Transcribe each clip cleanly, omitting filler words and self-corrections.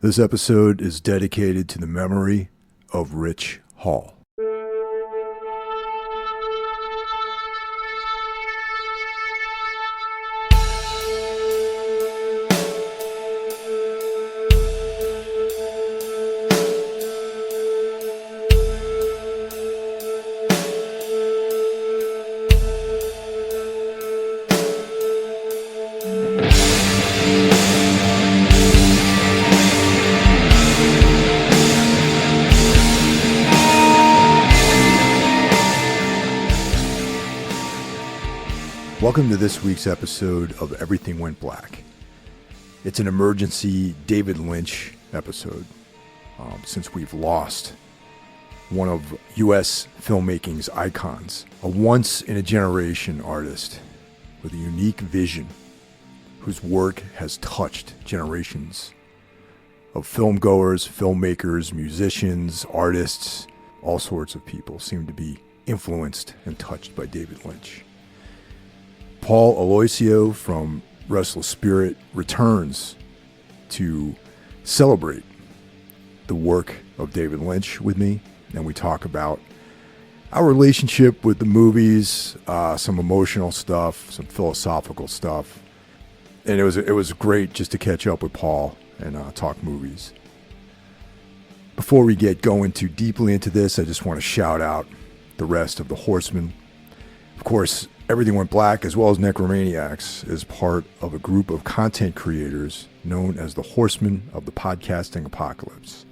This episode is dedicated to the memory of Rich Hall. Welcome to this week's episode of Everything Went Black. It's an emergency David Lynch episode, since we've lost one of U.S. filmmaking's icons, a once-in-a-generation artist with a unique vision whose work has touched generations of filmgoers, filmmakers, musicians, artists. All sorts of people seem to be influenced and touched by David Lynch. Paul Aloisio from Restless Spirit returns to celebrate the work of David Lynch with me, and we talk about our relationship with the movies, some emotional stuff, some philosophical stuff, and it was great just to catch up with Paul and talk movies. Before we get going too deeply into this, I just want to shout out the rest of the Horsemen. Of course, Everything Went Black, as well as Necromaniacs, is part of a group of content creators known as the Horsemen of the Podcasting Apocalypse.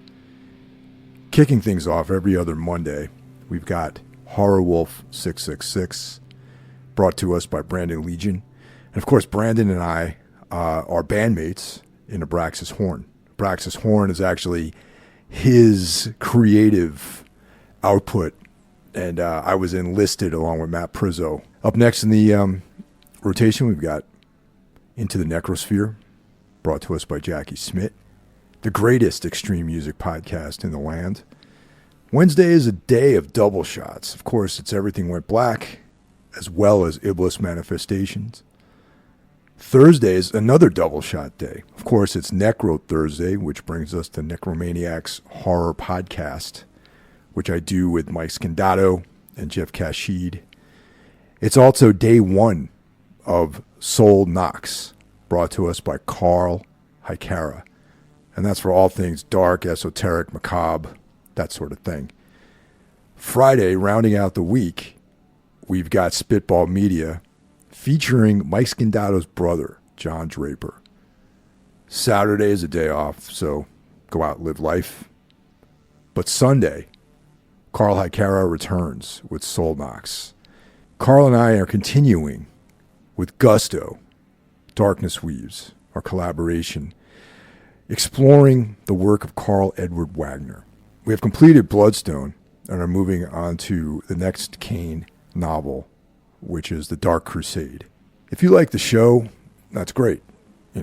Kicking things off every other Monday, we've got Horror Wolf 666, brought to us by Brandon Legion. And of course, Brandon and I are bandmates in Abraxas Horn. Abraxas Horn is actually his creative output, and I was enlisted along with Matt Prizzo. Up next in the rotation, we've got Into the Necrosphere, brought to us by Jackie Smith, the greatest extreme music podcast in the land. Wednesday is a day of double shots. Of course, it's Everything Went Black, as well as Iblis Manifestations. Thursday is another double shot day. Of course, it's Necro Thursday, which brings us to Necromaniacs Horror Podcast, which I do with Mike Scandato and Jeff Kashid. It's also day one of Soul Knocks, brought to us by Carl Hikara. And that's for all things dark, esoteric, macabre, that sort of thing. Friday, rounding out the week, we've got Spitball Media featuring Mike Scandato's brother, John Draper. Saturday is a day off, so go out and live life. But Sunday, Carl Hikara returns with Soul Knocks. Carl and I are continuing with Gusto, Darkness Weaves, our collaboration, exploring the work of Carl Edward Wagner. We have completed Bloodstone and are moving on to the next Kane novel, which is The Dark Crusade. If you like the show, that's great.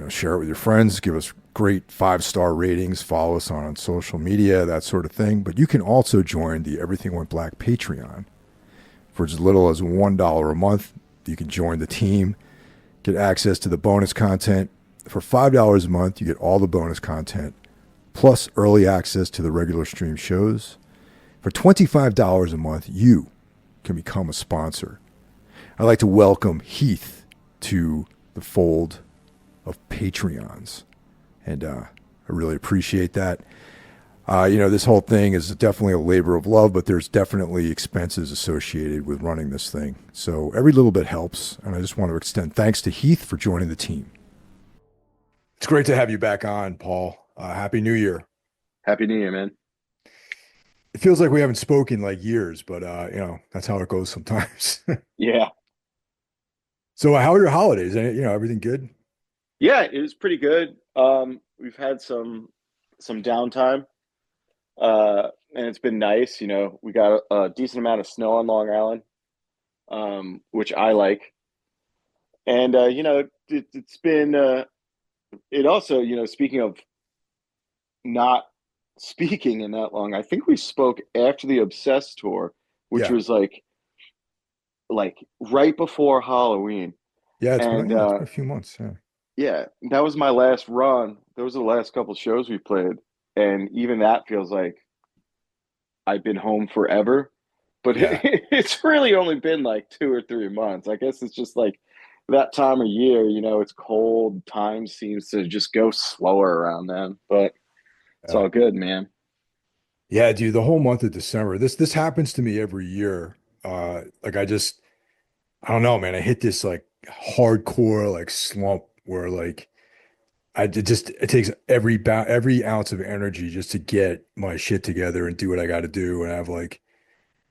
Share it with your friends, give us great 5-star ratings, follow us on social media, that sort of thing. But you can also join the Everything Went Black Patreon. For as little as $1 a month, you can join the team, get access to the bonus content. For $5 a month, you get all the bonus content, plus early access to the regular stream shows. For $25 a month, you can become a sponsor. I'd like to welcome Heath to the fold of Patreons, and I really appreciate that. This whole thing is definitely a labor of love, but there's definitely expenses associated with running this thing. So every little bit helps, and I just want to extend thanks to Heath for joining the team. It's great to have you back on, Paul. Happy New Year. Happy New Year, man. It feels like we haven't spoken like years, but that's how it goes sometimes. Yeah. So how are your holidays? Everything good? Yeah, it was pretty good. We've had some downtime. And it's been nice. We got a decent amount of snow on Long Island, which I like. And, it's been, it also, speaking of not speaking in that long, I think we spoke after the Obsessed tour, which was like right before Halloween. Yeah, it's and been a few months. Yeah. Yeah, that was my last run. Those are the last couple shows we played, and even that feels like I've been home forever. But Yeah. it's really only been like 2 or 3 months. I guess it's just like that time of year, it's cold. Time seems to just go slower around then, but it's Yeah. all good, man. Yeah, dude, the whole month of December. This happens to me every year. Like I don't know, man. I hit this like hardcore like slump where like it takes every ounce of energy just to get my shit together and do what I got to do. And I've like,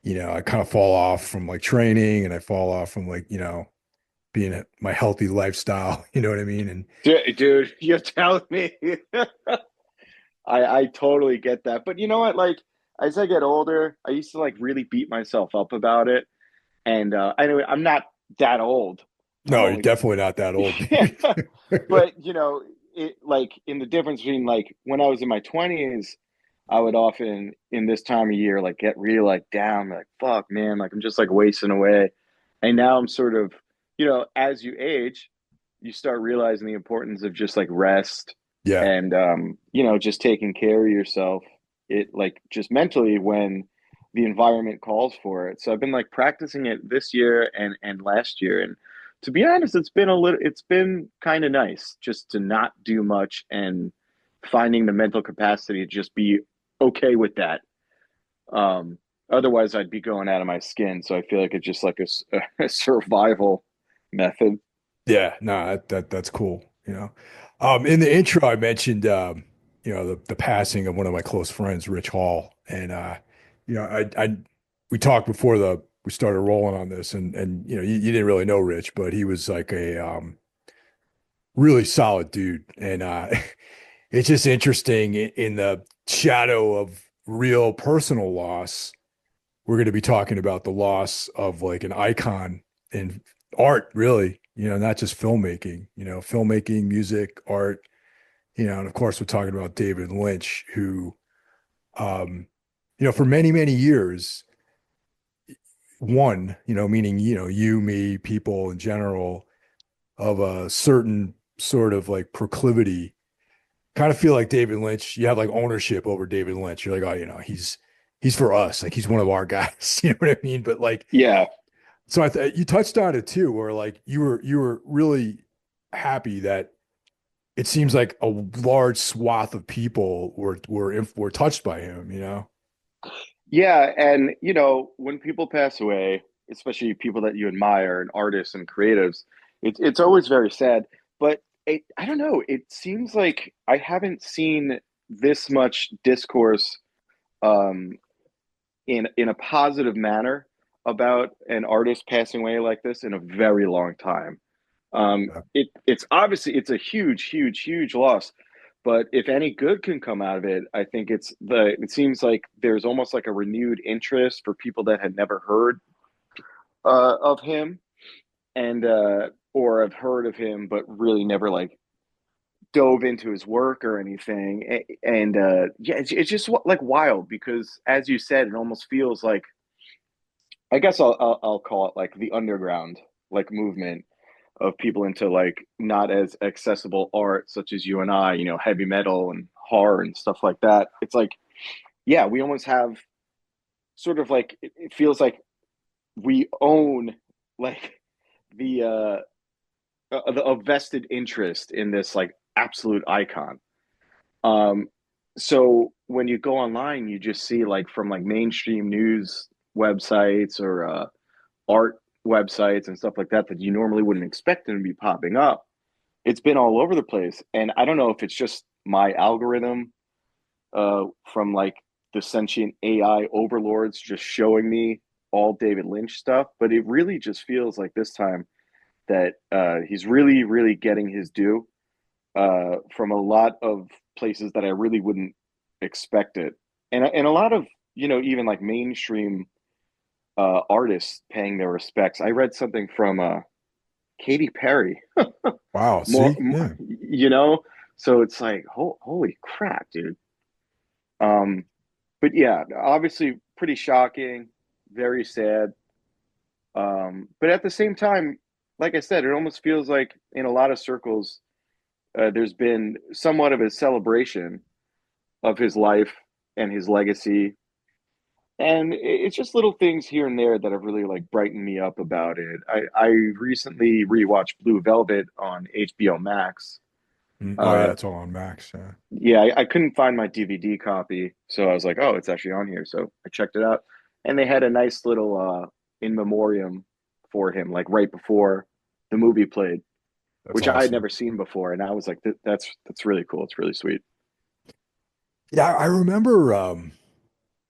I kind of fall off from like training and I fall off from like, being my healthy lifestyle. You know what I mean? And Dude, you're telling me. I totally get that. But you know what? Like as I get older, I used to like really beat myself up about it. And anyway, I'm not that old. I'm no, you're only definitely not that old, yeah. dude. But it like in the difference between like when I was in my 20s, I would often in this time of year like get really like down, like fuck man, like I'm just like wasting away. And now I'm sort of, as you age, you start realizing the importance of just like rest Yeah. and just taking care of yourself. It like just mentally when the environment calls for it. So I've been like practicing it this year and last year, and to be honest, it's been kind of nice just to not do much and finding the mental capacity to just be okay with that. Um, Otherwise, I'd be going out of my skin. So I feel like it's just like a survival method. Yeah, no, that's cool. In the intro, I mentioned, the passing of one of my close friends, Rich Hall, and we talked before we started rolling on this, and you didn't really know Rich, but he was like a really solid dude, and it's just interesting in the shadow of real personal loss. We're going to be talking about the loss of like an icon in art, really, not just filmmaking, filmmaking, music, art, and of course, we're talking about David Lynch, who, um, for many, many years, meaning, you, me, people in general of a certain sort of like proclivity, kind of feel like David Lynch, you have like ownership over David Lynch. You're like, oh, he's for us. Like he's one of our guys. You know what I mean? But like, Yeah. so you touched on it too, where like you were really happy that it seems like a large swath of people were touched by him, you know? Yeah. And, when people pass away, especially people that you admire and artists and creatives, it's always very sad. But I don't know. It seems like I haven't seen this much discourse um, in a positive manner about an artist passing away like this in a very long time. It's obviously it's a huge, huge, huge loss. But if any good can come out of it, I think it seems like there's almost like a renewed interest for people that had never heard of him and or have heard of him but really never like dove into his work or anything. And yeah, it's just like wild because as you said, it almost feels like I guess I'll call it like the underground like movement of people into like not as accessible art such as you and I, heavy metal and horror and stuff like that. It's like, yeah, we almost have sort of like it feels like we own like the a vested interest in this like absolute icon. Um, so when you go online, you just see like from like mainstream news websites or art websites and stuff like that you normally wouldn't expect them to be popping up. It's been all over the place, and I don't know if it's just my algorithm from like the sentient AI overlords just showing me all David Lynch stuff, but it really just feels like this time that he's really, really getting his due from a lot of places that I really wouldn't expect it, and a lot of even like mainstream artists paying their respects. I read something from Katy Perry, Wow. more, See? Yeah. you know, so it's like holy crap, dude. Um, but yeah, obviously pretty shocking, very sad. But at the same time, like I said, it almost feels like in a lot of circles. there's been somewhat of a celebration of his life and his legacy. And it's just little things here and there that have really like brightened me up about it. I recently rewatched Blue Velvet on HBO Max. Oh yeah, Uh, it's all on Max. Yeah. yeah, I couldn't find my DVD copy, so I was like, oh, it's actually on here. So I checked it out, and they had a nice little in memoriam for him, like right before the movie played, That's which I had awesome. never seen before, and I was like, that's really cool. It's really sweet. Yeah, I remember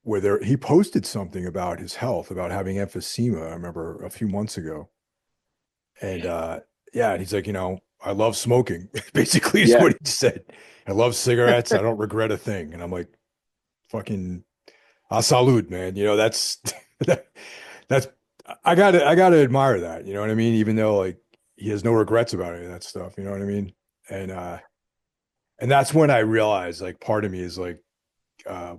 where he posted something about his health, about having emphysema. I remember a few months ago, and yeah, and he's like, I love smoking. Basically, is Yeah, what he said. I love cigarettes. I don't regret a thing. And I'm like, fucking, a salud, man. That, that's I gotta admire that. You know what I mean? Even though like he has no regrets about any of that stuff. You know what I mean? And and that's when I realized like part of me is like, uh,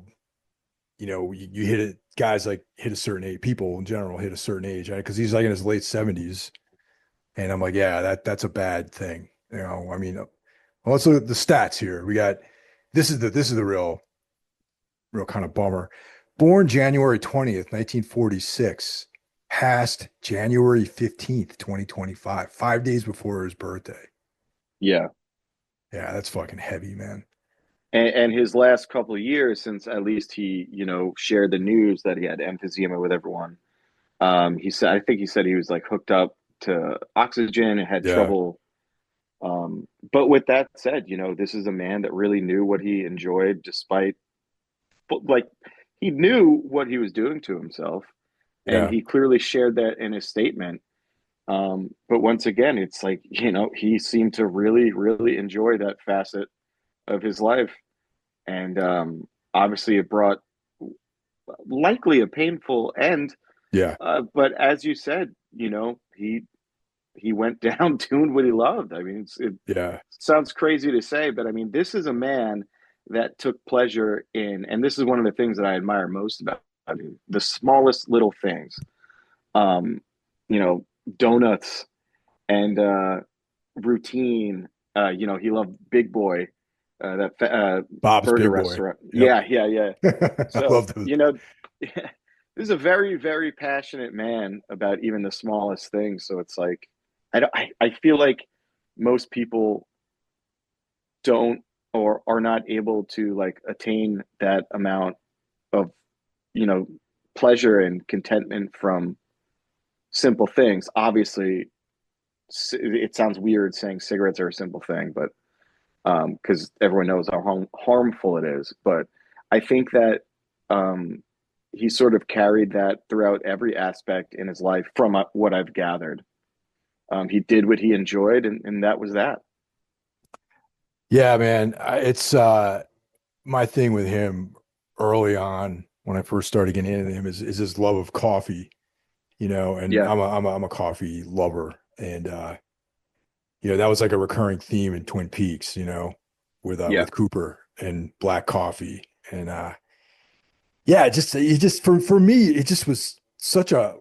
you hit it. Guys like hit a certain age. People in general hit a certain age, right? Because he's like in his late 70s, and I'm like, yeah, that's a bad thing. I mean, well, let's look at the stats here. We got this is the real kind of bummer. Born January 20th, 1946, passed January 15th, 2025, 5 days before his birthday. yeah. Yeah, that's fucking heavy, man. And his last couple of years, since at least he, shared the news that he had emphysema with everyone. He said, I think he said he was like hooked up to oxygen and had Yeah, trouble. But with that said, this is a man that really knew what he enjoyed, despite like he knew what he was doing to himself, and yeah, he clearly shared that in his statement. But once again, it's like, he seemed to really, really enjoy that facet of his life. And obviously, it brought likely a painful end. yeah, But as you said, he went down doing what he loved. I mean, it yeah, sounds crazy to say, but I mean, this is a man that took pleasure in, and this is one of the things that I admire most about him, the smallest little things. Um, you know, donuts and routine. He loved Big Boy, that Bob's burger Big Boy. restaurant. Yep. Yeah, yeah, yeah. I So, love those. this is a very, very passionate man about even the smallest things. So it's like, I feel like most people don't or are not able to like attain that amount of, you know, pleasure and contentment from simple things. Obviously, it sounds weird saying cigarettes are a simple thing, but because everyone knows how harmful it is. But I think that um, he sort of carried that throughout every aspect in his life, from what I've gathered. He did what he enjoyed, and that was that. Yeah, man. It's my thing with him early on when I first started getting into him is his love of coffee, and Yeah, I'm a coffee lover. And that was like a recurring theme in Twin Peaks, yeah, with Cooper and black coffee. And yeah, it just for me, it just was such a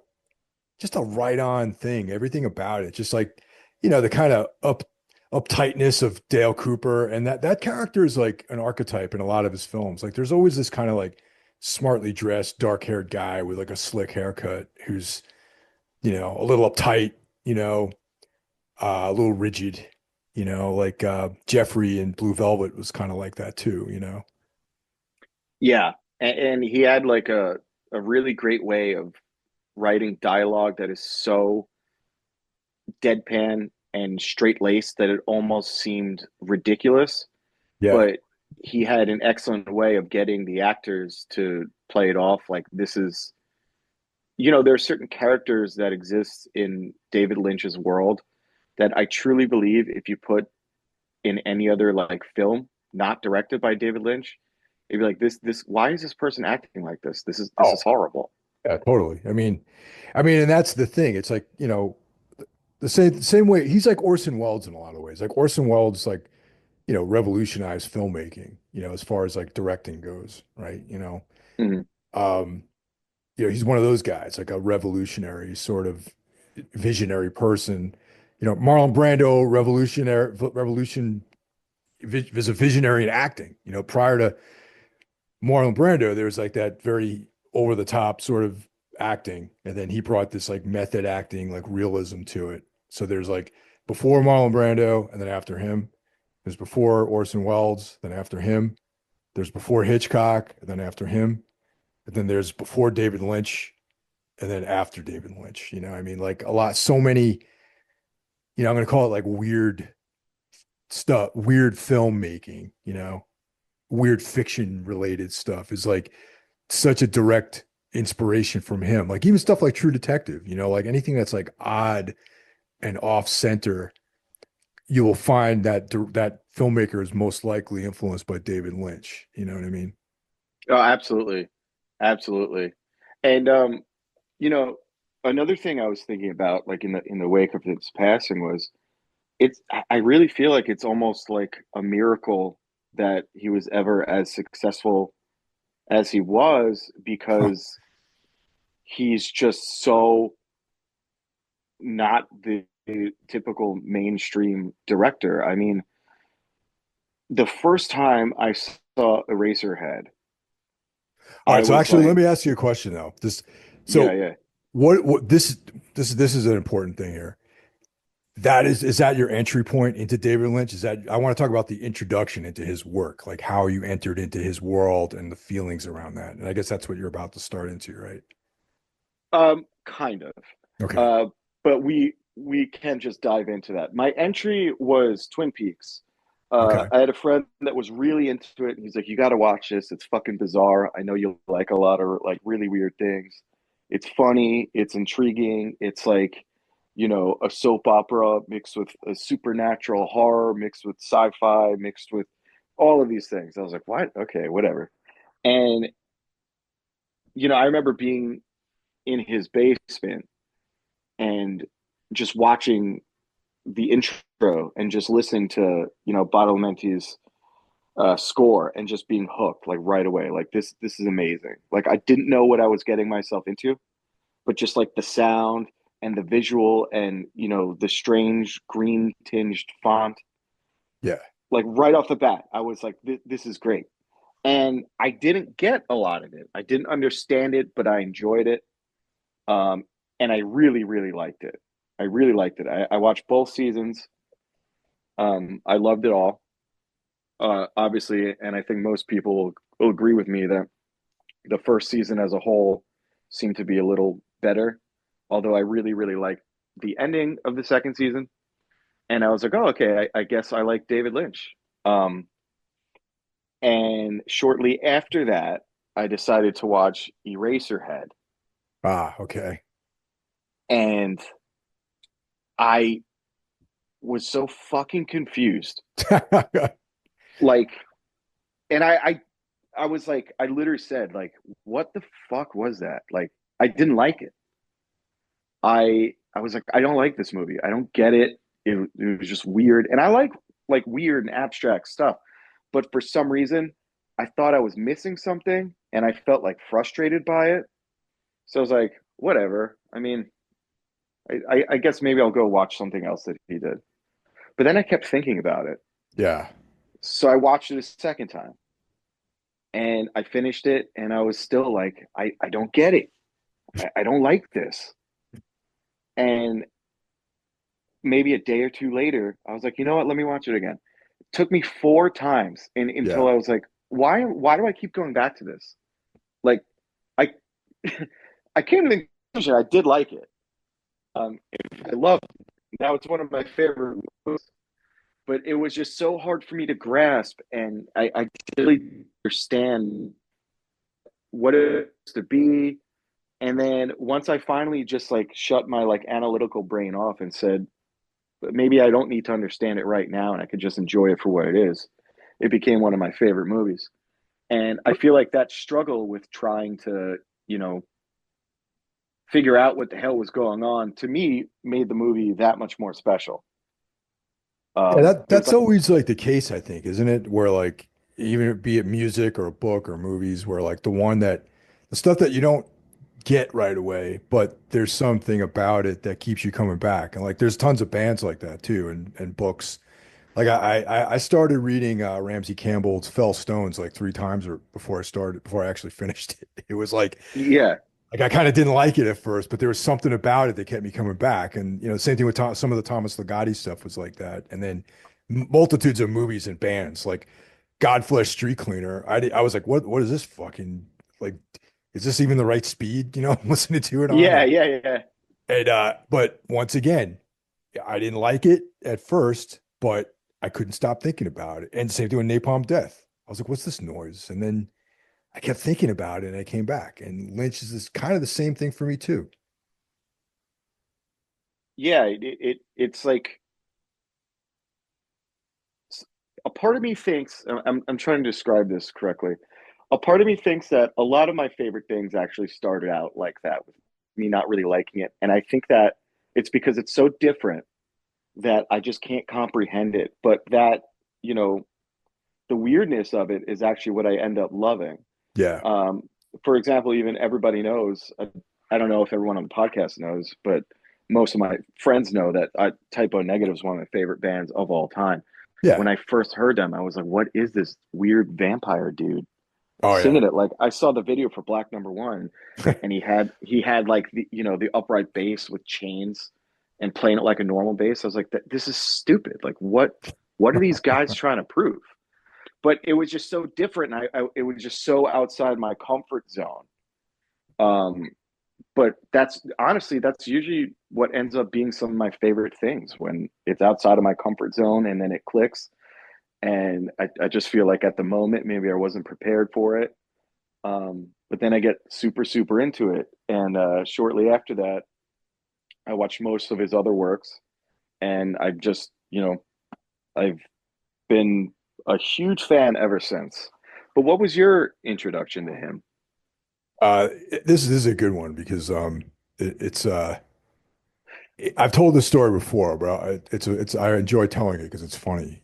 just a right on thing. Everything about it, just like, the kind of uptightness of Dale Cooper. And that character is like an archetype in a lot of his films. Like there's always this kind of like smartly dressed, dark-haired guy with like a slick haircut who's, a little uptight, a little rigid, like Jeffrey in Blue Velvet was kind of like that too. yeah. And he had like a really great way of writing dialogue that is so deadpan and straight laced that it almost seemed ridiculous, Yeah. but he had an excellent way of getting the actors to play it off like this is, there are certain characters that exist in David Lynch's world that I truly believe if you put in any other like film not directed by David Lynch, it'd be like this why is this person acting like this? This is Oh, horrible. yeah, totally. And that's the thing. It's like, the same way he's like Orson Welles in a lot of ways. Like Orson Welles, like, revolutionized filmmaking, as far as like directing goes, right? Mhm. Um, he's one of those guys, like a revolutionary sort of visionary person. Marlon Brando, revolution was a visionary in acting. You know, prior to Marlon Brando, there was like that very over the top sort of acting, and then he brought this like method acting, like realism to it. So there's like before Marlon Brando, and then after him. There's before Orson Welles, then after him. There's before Hitchcock, and then after him. And then there's before David Lynch, and then after David Lynch. You know, I mean, like a lot, so many. You know, I'm gonna call it like weird stuff, weird filmmaking. You know, weird fiction related stuff is like such a direct inspiration from him. Like even stuff like True Detective, you know, like anything that's like odd and off center, you will find that that filmmaker is most likely influenced by David Lynch. You know what I mean? Oh, absolutely, absolutely. And you know, another thing I was thinking about, like in the wake of his passing, was I really feel like it's almost like a miracle that he was ever as successful as he was, Huh. because he's just so not the typical mainstream director. I mean, the first time I saw Eraserhead, All I right. So was actually, let like, me ask you a question though. yeah, So yeah. what this is an important thing here. That is that your entry point into David Lynch? Is that I want to talk about the introduction into his work, like how you entered into his world and the feelings around that. And I guess that's what you're about to start into, right? Kind of. Okay. Uh, but we can just dive into that. My entry was Twin Peaks. Okay. I had a friend that was really into it. He's like, "You got to watch this. It's fucking bizarre. I know you'll like a lot of like really weird things. It's funny. It's intriguing. It's like, you know, a soap opera mixed with a supernatural horror, mixed with sci-fi, mixed with all of these things." I was like, "What? Okay, whatever." And you know, I remember being in his basement and just watching the intro and just listening to, you know, Badalamenti's score and just being hooked like right away. Like this is amazing. Like I didn't know what I was getting myself into, but just like the sound and the visual and, you know, the strange green tinged font, Yeah. like right off the bat, I was like, this is great. And I didn't get a lot of it. I didn't understand it, but I enjoyed it. Um, and I really, really liked it. I really liked it. I watched both seasons. I loved it all, obviously, and I think most people will agree with me that the first season as a whole seemed to be a little better. Although I really, really liked the ending of the second season, and I was like, oh, okay, I guess I like David Lynch. Um, and shortly after that, I decided to watch Eraserhead, Ah, okay. and I was so fucking confused. Like, and I was like, I literally said, like, what the fuck was that? Like, I didn't like it. I was like, I don't like this movie. I don't get it. It was just weird. And I like weird and abstract stuff. But for some reason, I thought I was missing something and I felt like frustrated by it. So I was like, whatever. I mean, I guess maybe I'll go watch something else that he did. But then I kept thinking about it. Yeah. So I watched it a second time and I finished it and I was still like, I don't get it. I don't like this. And maybe a day or two later, I was like, you know what? Let me watch it again. It took me four times until Yeah. I was like, why do I keep going back to this? Like I I came to the conclusion I did like it. I love it. Now it's one of my favorite movies, but it was just so hard for me to grasp, and I didn't really understand what it was to be. And then once I finally just like shut my like analytical brain off and said, but maybe I don't need to understand it right now and I could just enjoy it for what it is. It became one of my favorite movies. And I feel like that struggle with trying to, you know, figure out what the hell was going on to me made the movie that much more special. Yeah, that It was that's like, always like the case, I think, isn't it? Where like even be it music or a book or movies, where like the stuff that you don't get right away, but there's something about it that keeps you coming back. And like there's tons of bands like that too, and books. Like I started reading Ramsey Campbell's Fell Stones like three times or before I actually finished it. It was Yeah, like I kind of didn't like it at first, but there was something about it that kept me coming back. And same thing with some of the Thomas Ligotti stuff was like that. And then multitudes of movies and bands like Godflesh Street Cleaner. I was like, what is this fucking like? Is this even the right speed? Listening to it on yeah, or yeah, yeah. but once again, I didn't like it at first, but I couldn't stop thinking about it. And same thing with Napalm Death. I was like, what's this noise? And then I kept thinking about it and I came back. And Lynch is this kind of the same thing for me too. Yeah, it's like a part of me thinks I'm trying to describe this correctly. A part of me thinks that a lot of my favorite things actually started out like that with me not really liking it, and I think that it's because it's so different that I just can't comprehend it. But that you know the weirdness of it is actually what I end up loving. Yeah. Um, for example, even everybody knows. I don't know if everyone on the podcast knows, but most of my friends know that Typo Negative is one of my favorite bands of all time. Yeah. When I first heard them, I was like, "What is this weird vampire dude Oh yeah. singing it?" Like I saw the video for Black Number One, and he had like the upright bass with chains and playing it like a normal bass. I was like, "This is stupid. Like what are these guys trying to prove?" But it was just so different. And it was just so outside my comfort zone. Um, but that's honestly, that's usually what ends up being some of my favorite things when it's outside of my comfort zone and then it clicks. And I just feel like at the moment, maybe I wasn't prepared for it. But then I get super, super into it. And shortly after that, I watched most of his other works. And I've been a huge fan ever since. But what was your introduction to him? Uh, this is a good one because it's I've told this story before, but I enjoy telling it because it's funny.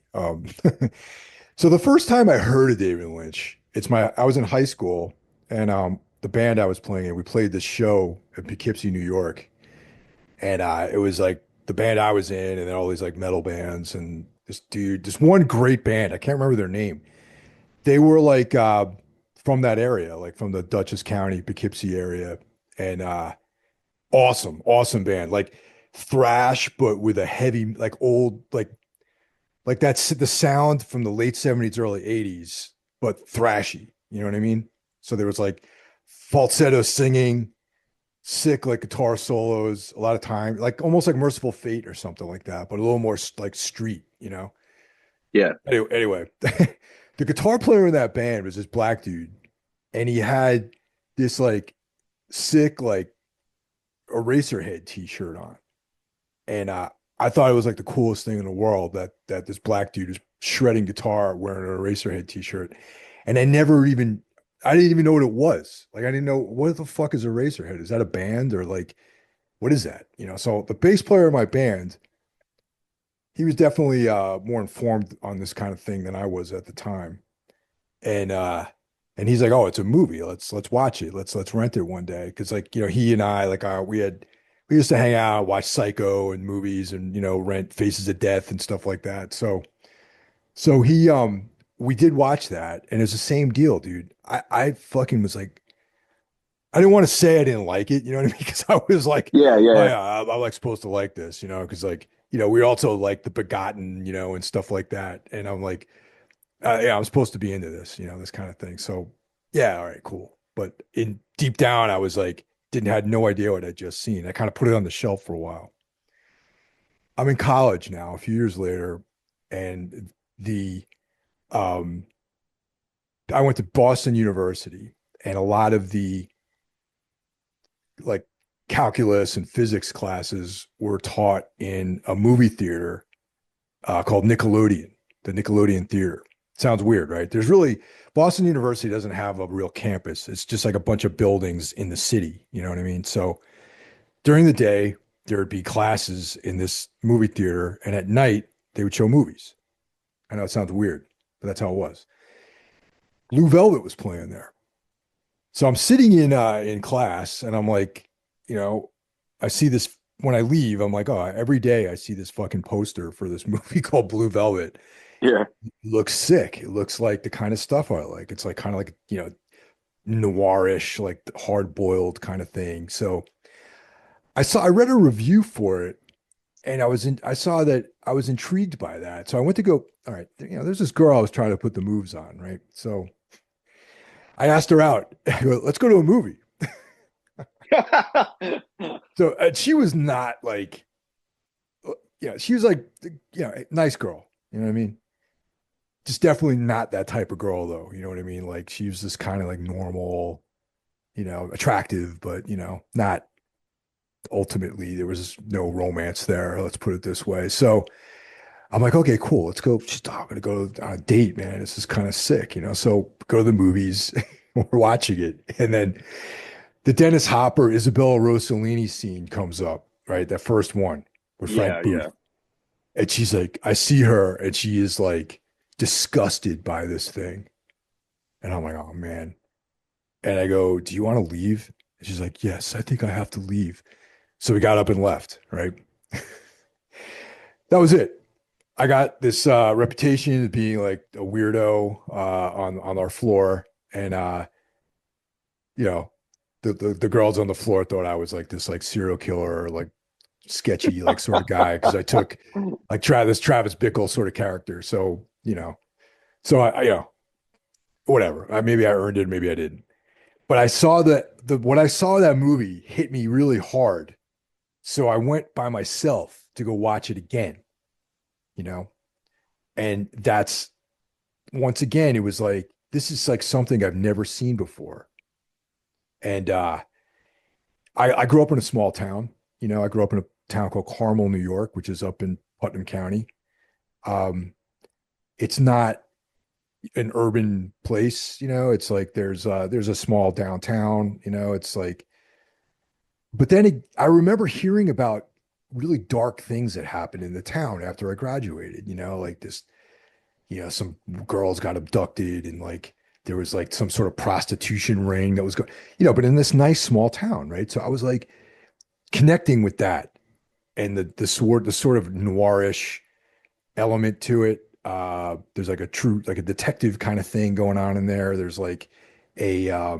So the first time I heard of David Lynch, I was in high school and the band I was playing in, we played this show in Poughkeepsie, New York, and it was like the band I was in, and then all these like metal bands, and this one great band, I can't remember their name. They were like from that area, like from the Dutchess County, Poughkeepsie area, and awesome band, like thrash, but with a heavy, like old, like that's the sound from the late 70s, early 80s, but thrashy. You know what I mean? So there was like falsetto singing, sick like guitar solos, a lot of time, like almost like Merciful Fate or something like that, but a little more like street. Yeah. Anyway, the guitar player in that band was this black dude, and he had this like sick like Eraserhead t-shirt on. And I thought it was like the coolest thing in the world that this black dude is shredding guitar wearing an Eraserhead t-shirt. And I didn't even know what it was. Like I didn't know what the fuck is Eraserhead? Is that a band or like what is that? So the bass player of my band, he was definitely more informed on this kind of thing than I was at the time. And and he's like, "Oh, it's a movie. Let's watch it. Let's rent it one day." Because like he and I like we used to hang out, watch Psycho and movies, and rent Faces of Death and stuff like that. So he we did watch that, and it's the same deal, dude. I fucking was like, I didn't want to say I didn't like it, you know what I mean? Because I was like, Yeah, oh yeah, yeah, I'm like supposed to like this, because like we also like The Begotten, and stuff like that, and I'm like. Yeah, I'm supposed to be into this, this kind of thing. So, yeah, all right, cool. But in deep down, I was like, didn't had no idea what I'd just seen. I kind of put it on the shelf for a while. I'm in college now, a few years later, and the um, I went to Boston University, and a lot of the like calculus and physics classes were taught in a movie theater called Nickelodeon, the Nickelodeon Theater. Sounds weird, right? Boston University doesn't have a real campus. It's just like a bunch of buildings in the city. You know what I mean? So during the day, there would be classes in this movie theater, and at night, they would show movies. I know it sounds weird, but that's how it was. Blue Velvet was playing there. So I'm sitting in class, and I'm like, you know, I see this. when I leave, I'm like, oh, every day I see this fucking poster for this movie called Blue Velvet. Yeah. It looks sick. It looks like the kind of stuff I like. It's like kind of like, noirish, like hard boiled kind of thing. So I read a review for it and I saw that I was intrigued by that. So I went to go, all right, there's this girl I was trying to put the moves on, right? So I asked her out. I go, let's go to a movie. So she was not like, she was like, nice girl. You know what I mean? Just definitely not that type of girl, though. You know what I mean? Like she was just kind of like normal, attractive, but not ultimately there was no romance there. Let's put it this way. So I'm like, okay, cool. Let's go. She's, I'm gonna go on a date, man. This is kind of sick. So go to the movies. We're watching it, and then the Dennis Hopper, Isabella Rossellini scene comes up, right? That first one with Frank Yeah, Booth. yeah. And she's like, I see her and she is like disgusted by this thing. And I'm like, oh man. And I go, do you want to leave? And she's like, yes, I think I have to leave. So we got up and left, right? That was it. I got this reputation of being like a weirdo on our floor. And you know, the girls on the floor thought I was like this like serial killer, like sketchy like sort of guy because I took like Travis Bickle sort of character. So whatever. Maybe I earned it, maybe I didn't. But I saw that the when I saw that movie hit me really hard. So I went by myself to go watch it again. You know, and that's once again it was like this is like something I've never seen before. And I grew up in a small town. I grew up in a town called Carmel, New York, which is up in Putnam County. Um, it's not an urban place, it's like there's a small downtown, it's like, but then I remember hearing about really dark things that happened in the town after I graduated, like this, some girls got abducted and like there was like some sort of prostitution ring that was going, but in this nice small town, right? So I was like connecting with that and the sort of noirish element to it. There's like a true, like a detective kind of thing going on in there. There's like a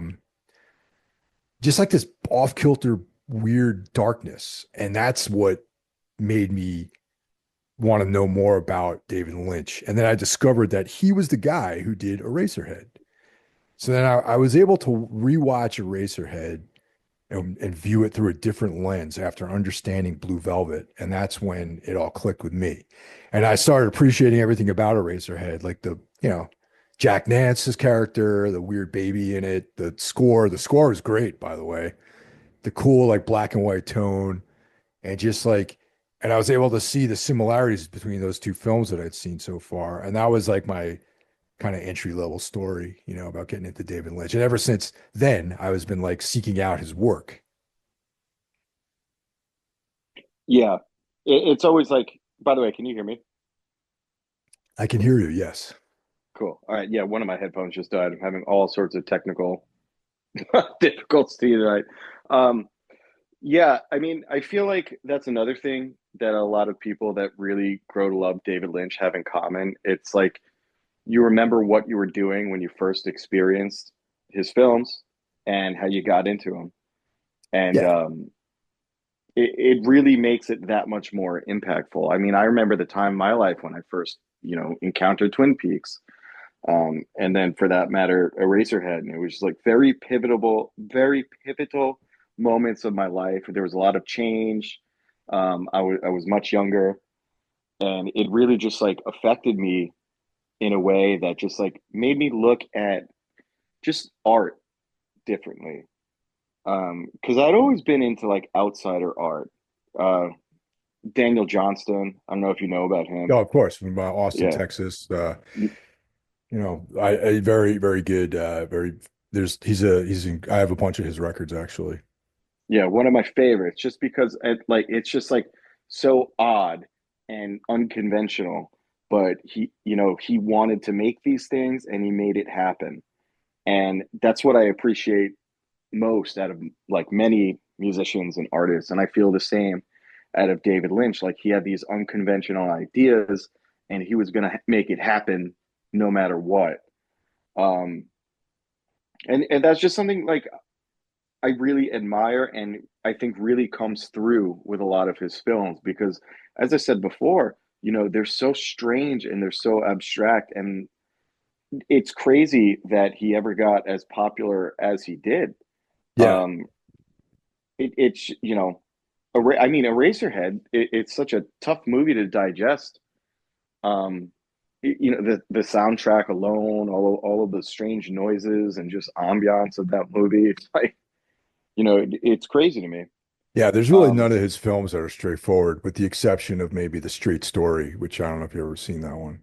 just like this off-kilter weird darkness. And that's what made me want to know more about David Lynch. And then I discovered that he was the guy who did Eraserhead. So then I was able to rewatch Eraserhead and view it through a different lens after understanding Blue Velvet. And that's when it all clicked with me. And I started appreciating everything about Eraserhead, like Jack Nance's character, the weird baby in it, the score. The score is great, by the way. The cool, like black and white tone. And just like, and I was able to see the similarities between those two films that I'd seen so far. And that was like my kind of entry level story, about getting into David Lynch. And ever since then, I was been like seeking out his work. Yeah. It's always like, by the way, can you hear me? I can hear you. Yes. Cool. All right. Yeah. One of my headphones just died. I'm having all sorts of technical difficulties tonight. Um, yeah. I mean, I feel like that's another thing that a lot of people that really grow to love David Lynch have in common. It's like you remember what you were doing when you first experienced his films and how you got into them. And Yeah. it really makes it that much more impactful. I mean, I remember the time in my life when I first, encountered Twin Peaks. And then for that matter, Eraserhead. And it was just like very pivotal moments of my life. There was a lot of change. I was much younger, and it really just like affected me in a way that just like made me look at just art differently. Because I'd always been into like outsider art. Uh, Daniel Johnston. I don't know if you know about him. Oh, of course, from Austin, Yeah. Texas. I very, very good. I have a bunch of his records actually. Yeah, one of my favorites, just because it's just like so odd and unconventional, but he wanted to make these things and he made it happen. And that's what I appreciate most out of like many musicians and artists. And I feel the same. out of David Lynch. Like he had these unconventional ideas, and he was going to make it happen no matter what. Um, and that's just something like I really admire, and I think really comes through with a lot of his films because, as I said before, they're so strange and they're so abstract, and it's crazy that he ever got as popular as he did. Yeah. Um, it's I mean, Eraserhead. It's such a tough movie to digest. Um, the soundtrack alone, all of the strange noises and just ambiance of that movie. It's like it's crazy to me. Yeah, there's really Um, none of his films that are straightforward, with the exception of maybe The Straight Story, which I don't know if you've ever seen that one.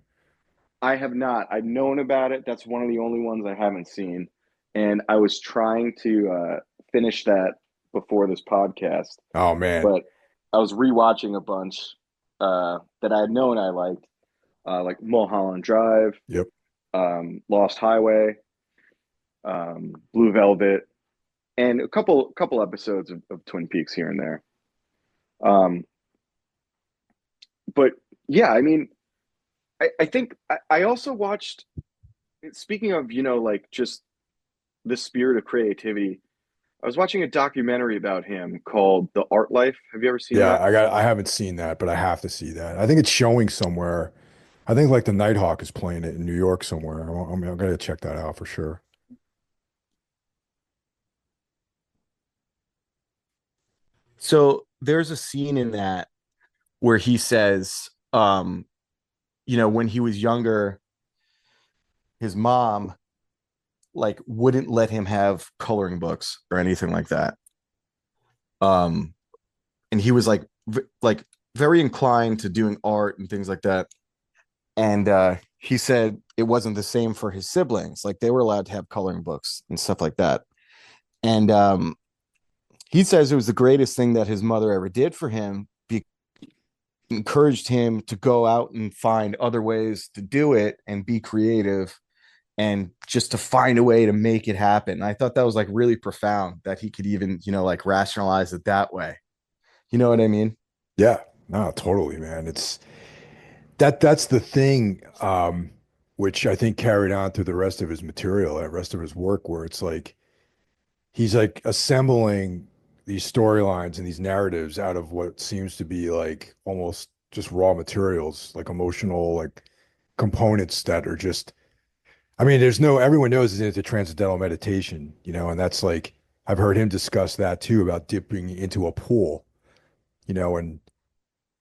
I have not. I've known about it. That's one of the only ones I haven't seen, and I was trying to finish that before this podcast, Oh man. but I was rewatching a bunch that I had known I liked, like Mulholland Drive, Yep. Lost Highway, Blue Velvet, and a couple episodes of Twin Peaks here and there. Um, but yeah, I mean, I think I also watched. Speaking of, like just the spirit of creativity, I was watching a documentary about him called The Art Life. Have you ever seen Yeah, that? I haven't seen that, but I have to see that. I think it's showing somewhere. I think like the Nighthawk is playing it in New York somewhere. I'm gonna check that out for sure. So there's a scene in that where he says, when he was younger, his mom like wouldn't let him have coloring books or anything like that. Um, and he was like very inclined to doing art and things like that. And he said it wasn't the same for his siblings. Like they were allowed to have coloring books and stuff like that. And he says it was the greatest thing that his mother ever did for him. Encouraged him to go out and find other ways to do it and be creative and just to find a way to make it happen. I thought that was like really profound that he could even, like rationalize it that way. You know what I mean? Yeah, no, totally, man. It's that's the thing, which I think carried on through the rest of his material, the rest of his work, where it's like he's like assembling these storylines and these narratives out of what seems to be like almost just raw materials, like emotional, like components that are just, I mean, everyone knows he's into transcendental meditation, and that's like, I've heard him discuss that too, about dipping into a pool, and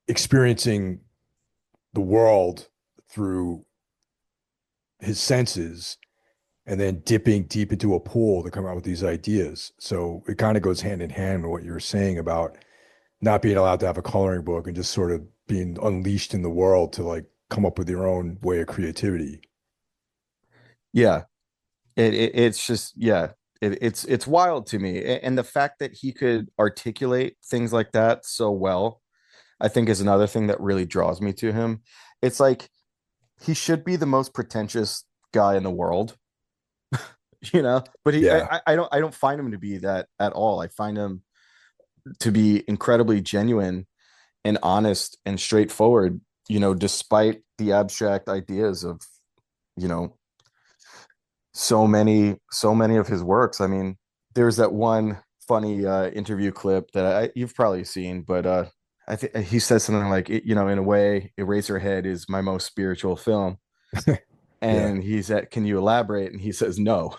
experiencing the world through his senses and then dipping deep into a pool to come out with these ideas. So it kind of goes hand in hand with what you were saying about not being allowed to have a coloring book and just sort of being unleashed in the world to like come up with your own way of creativity. Yeah. It's just, yeah, it's wild to me. And the fact that he could articulate things like that so well, I think is another thing that really draws me to him. It's like he should be the most pretentious guy in the world, but Yeah. I don't find him to be that at all. I find him to be incredibly genuine and honest and straightforward, despite the abstract ideas of, you know, so many of his works. I mean, there's that one funny interview clip that you've probably seen, but I think he says something like, in a way, Eraserhead is my most spiritual film. Yeah. And he's at, can you elaborate? And he says, no.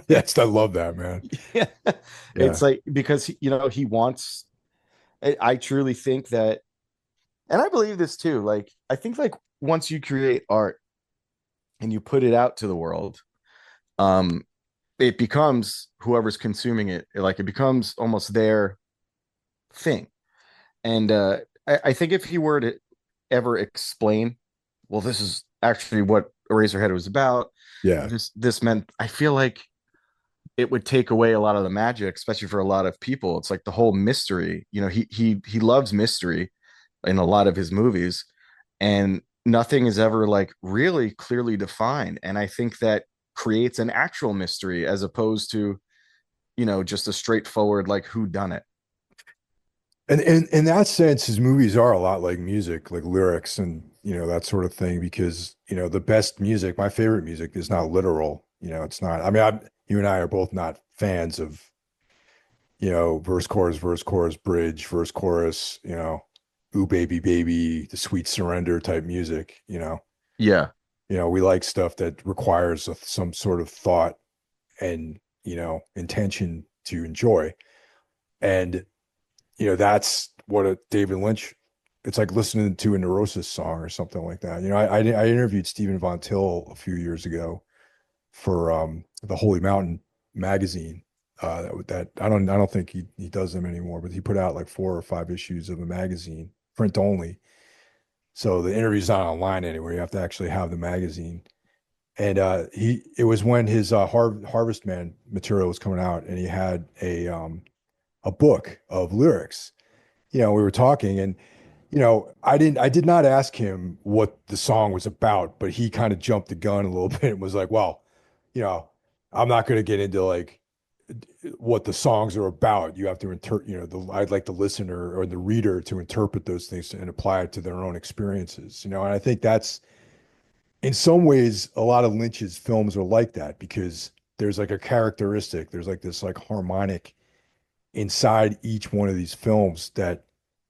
Yes, I love that, man. Yeah. It's Yeah. like, because, he wants, I truly think that, and I believe this too. Like, I think like once you create art and you put it out to the world, um, it becomes whoever's consuming it. Like it becomes almost their thing. And I think if he were to ever explain, well, this is actually what Eraserhead was about. Yeah. This meant, I feel like it would take away a lot of the magic, especially for a lot of people. It's like the whole mystery. He loves mystery in a lot of his movies, and nothing is ever like really clearly defined. And I think that creates an actual mystery as opposed to, just a straightforward like who done it. And in that sense, his movies are a lot like music, like lyrics and, that sort of thing, because, the best music, my favorite music is not literal. It's not, I mean, you and I are both not fans of, verse, chorus, bridge, verse, chorus, ooh, baby, baby, the sweet surrender type music, Yeah. we like stuff that requires some sort of thought and, intention to enjoy. And that's what a David Lynch, it's like listening to a Neurosis song or something like that. I interviewed Stephen Von Till a few years ago for the Holy Mountain magazine. That I don't think he does them anymore, but he put out like 4 or 5 issues of a magazine, print only. So the interview's not online anywhere. You have to actually have the magazine. And it was when his Harvest Man material was coming out, and he had a book of lyrics. We were talking, and I did not ask him what the song was about, but he kind of jumped the gun a little bit and was like, well, you know, I'm not going to get into like what the songs are about. You have to interpret, I'd like the listener or the reader to interpret those things and apply it to their own experiences, and I think that's in some ways a lot of Lynch's films are like that because there's like a characteristic, there's like this like harmonic inside each one of these films that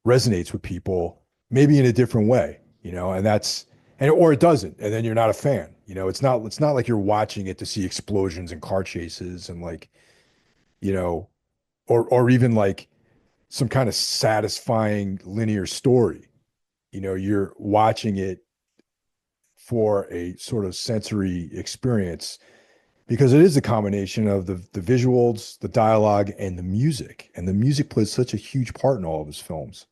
resonates with people, maybe in a different way, and or it doesn't, and then you're not a fan. It's not like you're watching it to see explosions and car chases and like, you know, or even like some kind of satisfying linear story. You're watching it for a sort of sensory experience because it is a combination of the visuals, the dialogue, and the music. And the music plays such a huge part in all of his films.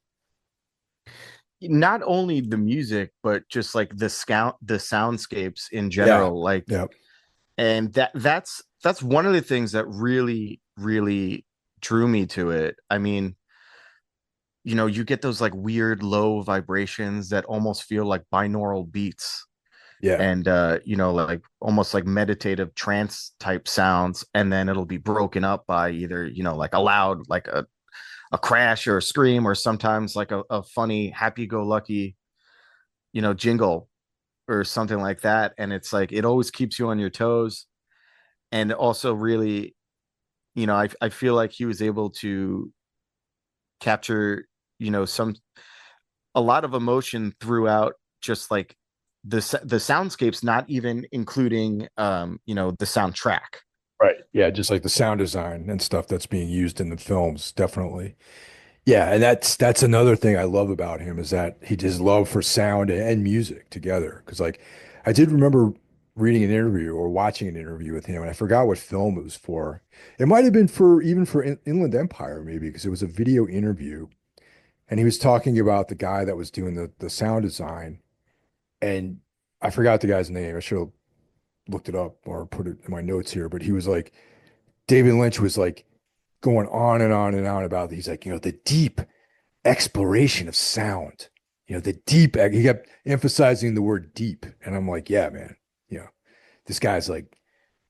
Not only the music, but just like the soundscapes in Yeah. general. Like, Yeah. and that's one of the things that really, really drew me to it. I mean, you get those like weird low vibrations that almost feel like binaural beats Yeah. and like almost like meditative trance type sounds, and then it'll be broken up by either like a loud like a crash or a scream, or sometimes like a funny happy-go-lucky jingle or something like that. And it's like it always keeps you on your toes. And also really, I feel like he was able to capture some a lot of emotion throughout, just like the soundscapes, not even including the soundtrack. Right. Yeah. Just like the sound design and stuff that's being used in the films, definitely. Yeah. And that's another thing I love about him is that he his love for sound and music together. Because like I did remember reading an interview or watching an interview with him, and I forgot what film it was for. It might have been for Inland Empire, maybe, because it was a video interview. And he was talking about the guy that was doing the sound design. And I forgot the guy's name. I should have looked it up or put it in my notes here, but he was like, David Lynch was like going on and on and on about, he's like, the deep exploration of sound, the deep, he kept emphasizing the word deep. And I'm like, yeah, man, this guy's like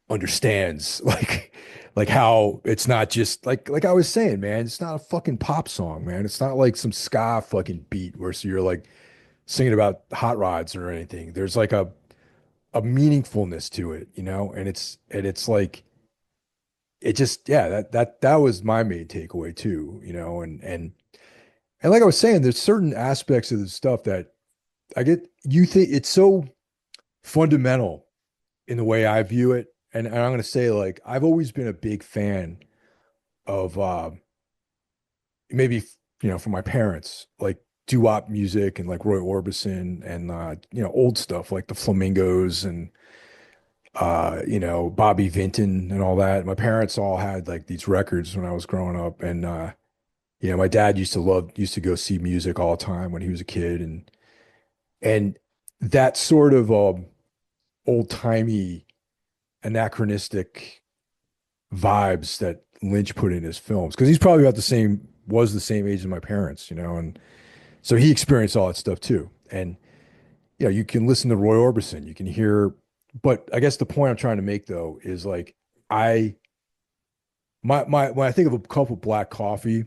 understands like how it's not just like I was saying, man, it's not a fucking pop song, man. It's not like some ska fucking beat where so you're like singing about hot rods or anything. There's like a meaningfulness to it, and it's like it just yeah, that was my main takeaway too, and like I was saying, there's certain aspects of the stuff that I get you think it's so fundamental in the way I view it. And I'm gonna say like I've always been a big fan of maybe from my parents, like doo-wop music and like Roy Orbison and old stuff like the Flamingos and Bobby Vinton and all that. My parents all had like these records when I was growing up, and my dad used to go see music all the time when he was a kid, and that sort of old-timey, anachronistic vibes that Lynch put in his films because he's probably about was the same age as my parents, and so he experienced all that stuff too. And you can listen to Roy Orbison, you can hear, but I guess the point I'm trying to make though is like I my when I think of a cup of black coffee,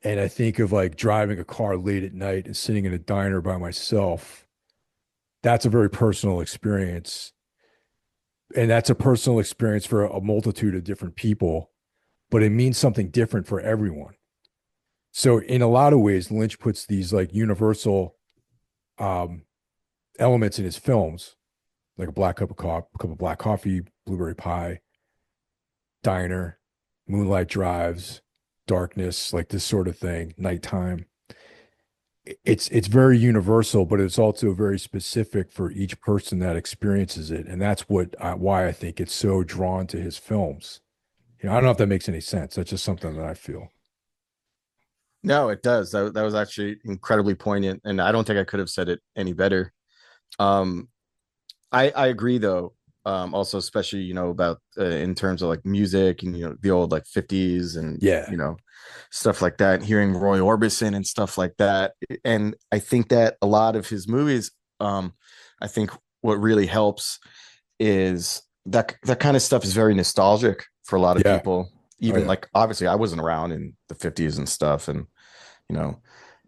And I think of like driving a car late at night and sitting in a diner by myself. That's a very personal experience. And that's a personal experience for a multitude of different people, but it means something different for everyone. So in a lot of ways, Lynch puts these like universal um, elements in his films, like a black cup of black coffee, blueberry pie, diner, moonlight drives, darkness, like this sort of thing, nighttime. It's very universal, but it's also very specific for each person that experiences it, and that's why I think it's so drawn to his films. I don't know if that makes any sense. That's just something that I feel. No, it does. That was actually incredibly poignant, and I don't think I could have said it any better. Um, I agree though. Also, especially about in terms of like music and the old like 50s and Yeah, stuff like that. Hearing Roy Orbison and stuff like that, and I think that a lot of his movies, I think what really helps is that kind of stuff is very nostalgic for a lot of yeah, people. oh Even yeah, like obviously, I wasn't around in the 50s and stuff, and you know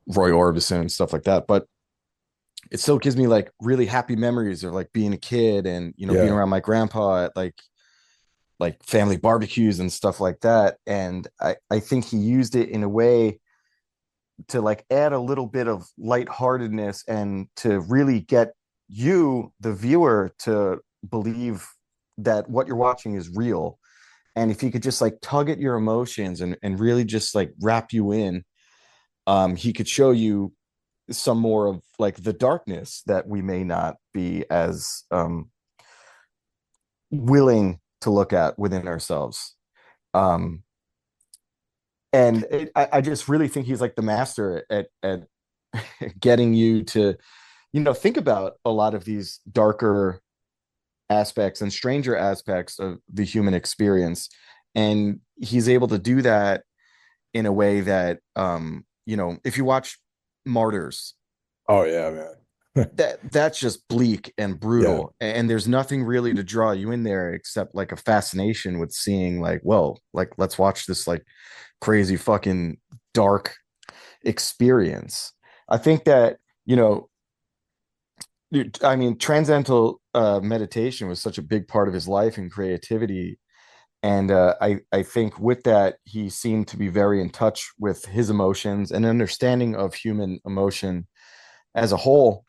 Roy Orbison and stuff like that, but it still gives me like really happy memories of like being a kid and being yeah, around my grandpa at like family barbecues and stuff like that. And I think he used it in a way to like add a little bit of lightheartedness and to really get you, the viewer, to believe that what you're watching is real. And if he could just like tug at your emotions and really just like wrap you in, he could show you some more of like the darkness that we may not be as willing to look at within ourselves. Um, and I just really think he's like the master at getting you to, think about a lot of these darker aspects and stranger aspects of the human experience. And he's able to do that in a way that, if you watch Martyrs, oh yeah, man, that's just bleak and yeah. brutal, and there's nothing really to draw you in there except like a fascination with seeing like, well, like let's watch this like crazy fucking dark experience. I think that I mean transcendental meditation was such a big part of his life and creativity, and I think with that he seemed to be very in touch with his emotions and understanding of human emotion as a whole.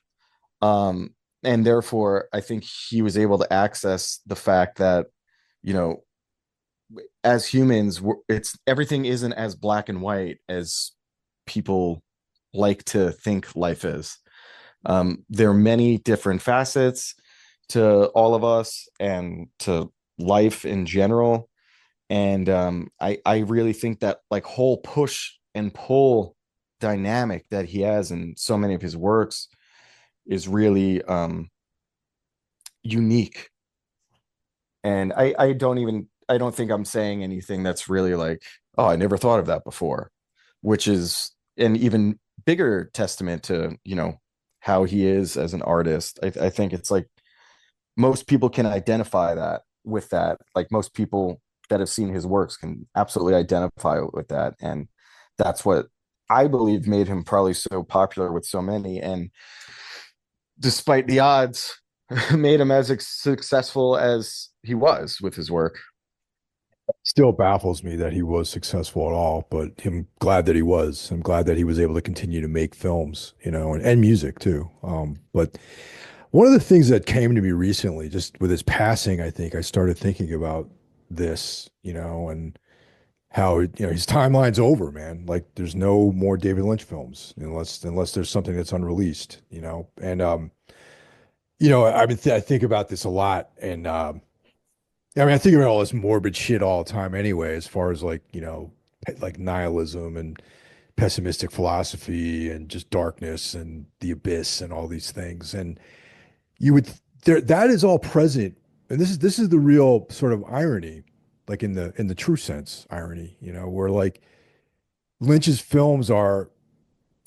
um, and therefore I think he was able to access the fact that you know as humans it's everything isn't as black and white as people like to think life is. There are many different facets to all of us and to life in general, and I really think that like whole push and pull dynamic that he has in so many of his works is really unique. And I don't think I'm saying anything that's really like, oh, I never thought of that before, which is an even bigger testament to how he is as an artist. I think it's like most people can identify that with that. Like most people that have seen his works can absolutely identify with that, and that's what I believe made him probably so popular with so many. And despite the odds, made him as successful as he was with his work. Still baffles me that he was successful at all, but I'm glad that he was. I'm glad that he was able to continue to make films, and music too. But one of the things that came to me recently, just with his passing, I think I started thinking about this, and how his timeline's over, man. Like there's no more David Lynch films unless there's something that's unreleased, And I think about this a lot, and I mean, I think about all this morbid shit all the time anyway, as far as like, like nihilism and pessimistic philosophy and just darkness and the abyss and all these things. And you would there that is all present. And this is the real sort of irony, like in the true sense, irony, where like Lynch's films are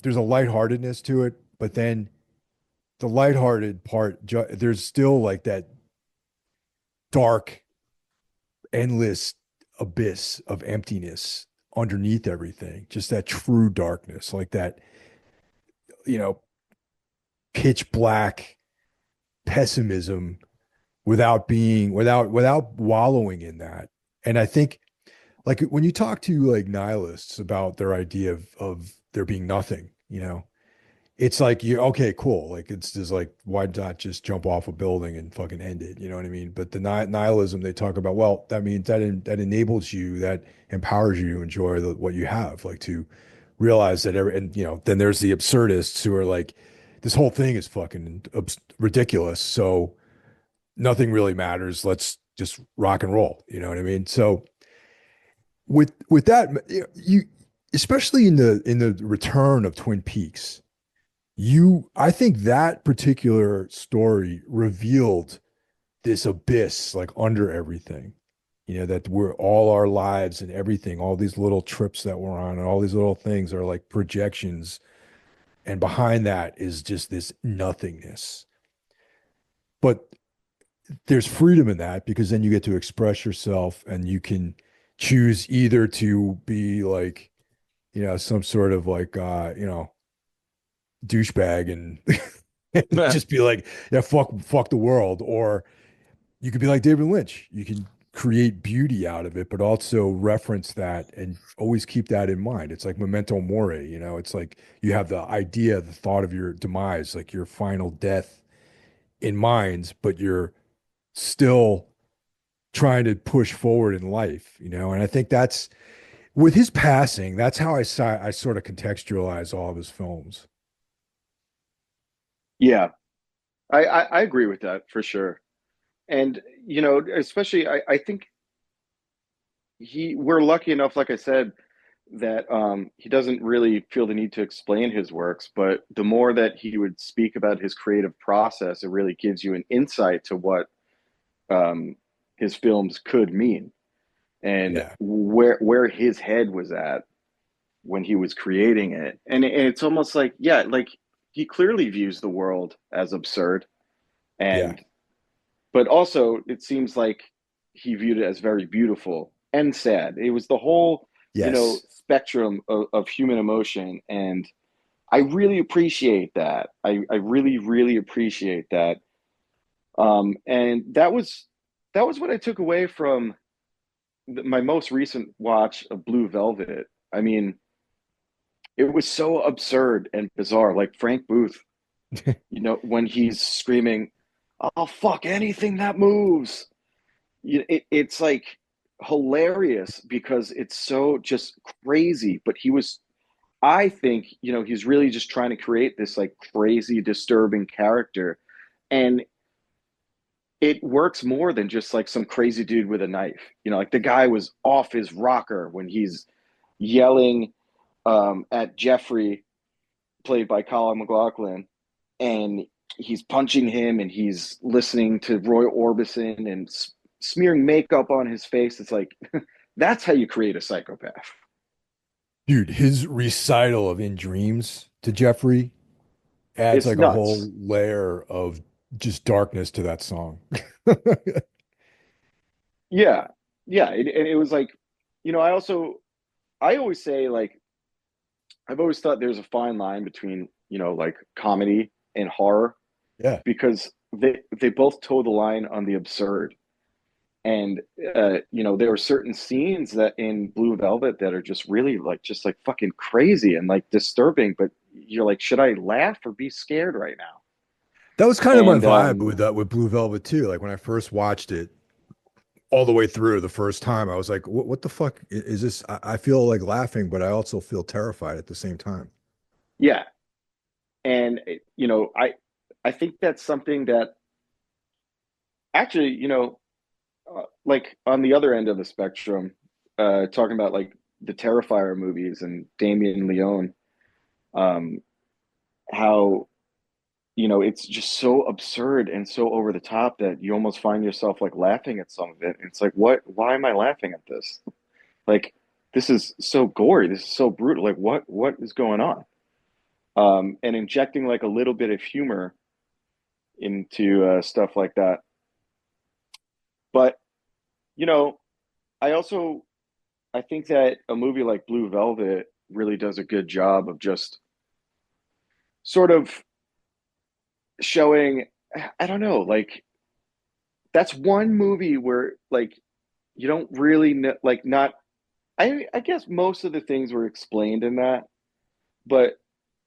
there's a lightheartedness to it, but then the lighthearted part, there's still like that dark endless abyss of emptiness underneath everything, just that true darkness, like that, you know, pitch black pessimism without wallowing in that. And I think like when you talk to like nihilists about their idea of there being nothing, it's like you okay, cool. Like it's just like why not just jump off a building and fucking end it? You know what I mean? But the nihilism they talk about, well, that means that enables you, that empowers you to enjoy what you have, like to realize that and then there's the absurdists who are like, this whole thing is fucking ridiculous. So nothing really matters. Let's just rock and roll. You know what I mean? So with that, you especially in the return of Twin Peaks, I think that particular story revealed this abyss like under everything. That we're all our lives and everything, all these little trips that we're on, and all these little things are like projections, and behind that is just this nothingness. But there's freedom in that because then you get to express yourself and you can choose either to be like, some sort of like, douchebag and, and just be like, yeah, fuck the world. Or you could be like David Lynch. You can create beauty out of it, but also reference that and always keep that in mind. It's like memento mori, it's like you have the idea, the thought of your demise, like your final death in mind, but you're still trying to push forward in life, and I think that's with his passing, that's how I sort of contextualize all of his films. Yeah, I agree with that for sure. And especially I think we're lucky enough, like I said, that he doesn't really feel the need to explain his works, but the more that he would speak about his creative process, it really gives you an insight to what um, his films could mean and Yeah. where his head was at when he was creating it. And it's almost like, yeah, like he clearly views the world as absurd, Yeah. and but also it seems like he viewed it as very beautiful and sad. It was the whole, Yes. spectrum of human emotion, and I really appreciate that. I really, really appreciate that. And that was what I took away from my most recent watch of Blue Velvet. I mean, it was so absurd and bizarre. Like Frank Booth, when he's screaming, "I'll fuck anything that moves." It's like hilarious because it's so just crazy. But I think, he's really just trying to create this like crazy, disturbing character. And it works more than just like some crazy dude with a knife. Like the guy was off his rocker when he's yelling at Jeffrey, played by Colin McLaughlin, and he's punching him and he's listening to Roy Orbison and smearing makeup on his face. It's like, that's how you create a psychopath. Dude, his recital of In Dreams to Jeffrey adds It's like a whole nuts. layer of just darkness to that song. Yeah. Yeah. And it was like, I always say, like, I've always thought there's a fine line between, like comedy and horror, Yeah. because they both toe the line on the absurd. And there are certain scenes that in Blue Velvet that are just really like fucking crazy and like disturbing, but you're like, should I laugh or be scared right now? That was kind of my And vibe with Blue Velvet too. Like when I first watched it all the way through the first time, I was like, what the fuck is this? I feel like laughing, but I also feel terrified at the same time. yeah, and I think that's something that actually, like on the other end of the spectrum, talking about like the Terrifier movies and Damien Leone, um, how it's just so absurd and so over the top that you almost find yourself like laughing at some of it. It's like, why am I laughing at this? Like, this is so gory. This is so brutal. Like, what is going on? And injecting like a little bit of humor into stuff like that. But, you know, I also I think that a movie like Blue Velvet really does a good job of just sort of showing, I don't know, like that's one movie where like you don't really know, like not I guess most of the things were explained in that, but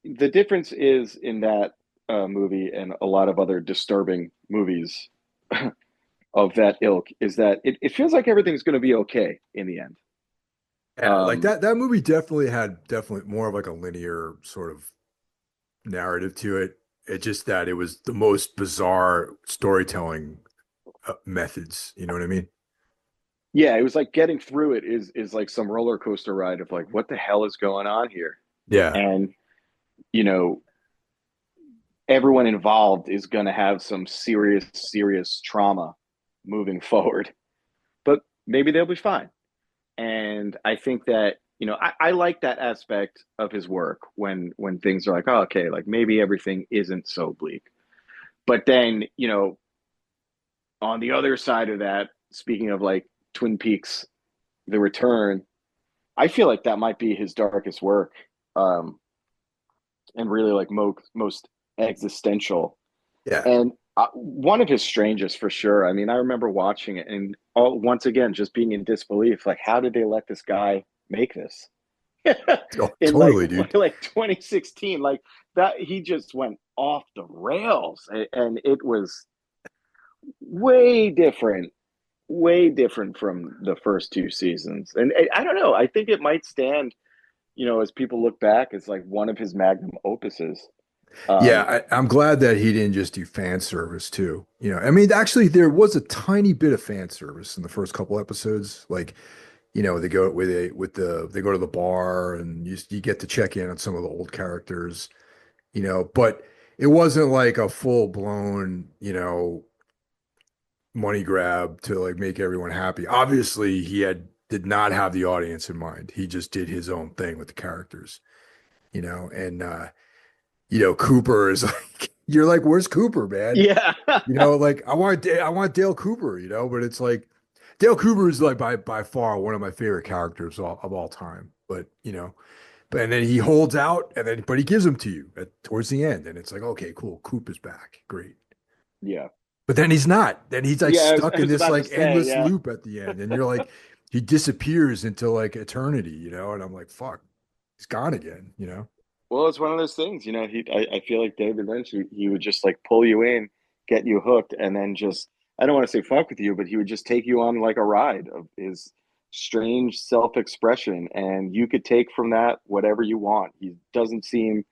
the difference is in that movie and a lot of other disturbing movies of that ilk is that it feels like everything's going to be okay in the end. Yeah, like that movie definitely had definitely more of like a linear sort of narrative to it. It just that it was the most bizarre storytelling methods. You know what I mean? Yeah, it was like getting through it is like some roller coaster ride of like what the hell is going on here, Yeah. and you know everyone involved is going to have some serious trauma moving forward, but maybe they'll be fine. And I think that I like that aspect of his work when things are like, oh, okay, like maybe everything isn't so bleak. But then on the other side of that, speaking of like Twin Peaks, The Return, I feel like that might be his darkest work, um, and really like most existential, Yeah. and one of his strangest for sure. I mean, I remember watching it and once again just being in disbelief. Like, how did they let this guy make this? Oh, In totally, dude. like 2016, like that he just went off the rails, and it was way different, way different from the first two seasons. And I don't know, I think it might stand, as people look back, as like one of his magnum opuses. um Yeah, I'm glad that he didn't just do fan service too. I mean, actually, there was a tiny bit of fan service in the first couple episodes. Like, they go they go to the bar and you get to check in on some of the old characters. But it wasn't like a full blown, money grab to like make everyone happy. Obviously, did not have the audience in mind. He just did his own thing with the characters, and Cooper is like you're like, where's Cooper, man? yeah. Like I want Dale Cooper, but it's like Dale Cooper is like by far one of my favorite characters of all time. But and then he holds out but he gives them to you towards the end and it's like, okay, cool, Coop is back. Great. Yeah. But then he's not. Then he's like Yeah, stuck I in was this about to like say, endless yeah. loop at the end. And you're like, he disappears into like eternity, and I'm like, fuck, he's gone again. Well, it's one of those things, I feel like David Lynch, he would just like pull you in, get you hooked, and then just, I don't want to say fuck with you, but he would just take you on like a ride of his strange self-expression, and you could take from that whatever you want. He doesn't seem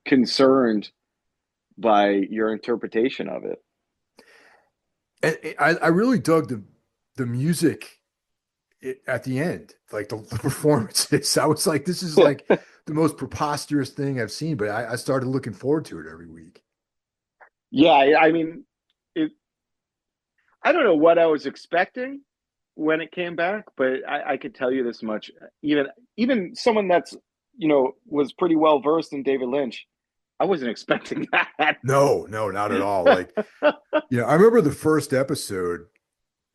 concerned by your interpretation of it. And I really dug the music at the end, like the performances. I was like, this is like the most preposterous thing I've seen, but I started looking forward to it every week. Yeah, I mean, it, I don't know what I was expecting when it came back, but I could tell you this much. Even someone that's was pretty well versed in David Lynch, I wasn't expecting that. No, no, not at all. Like, I remember the first episode.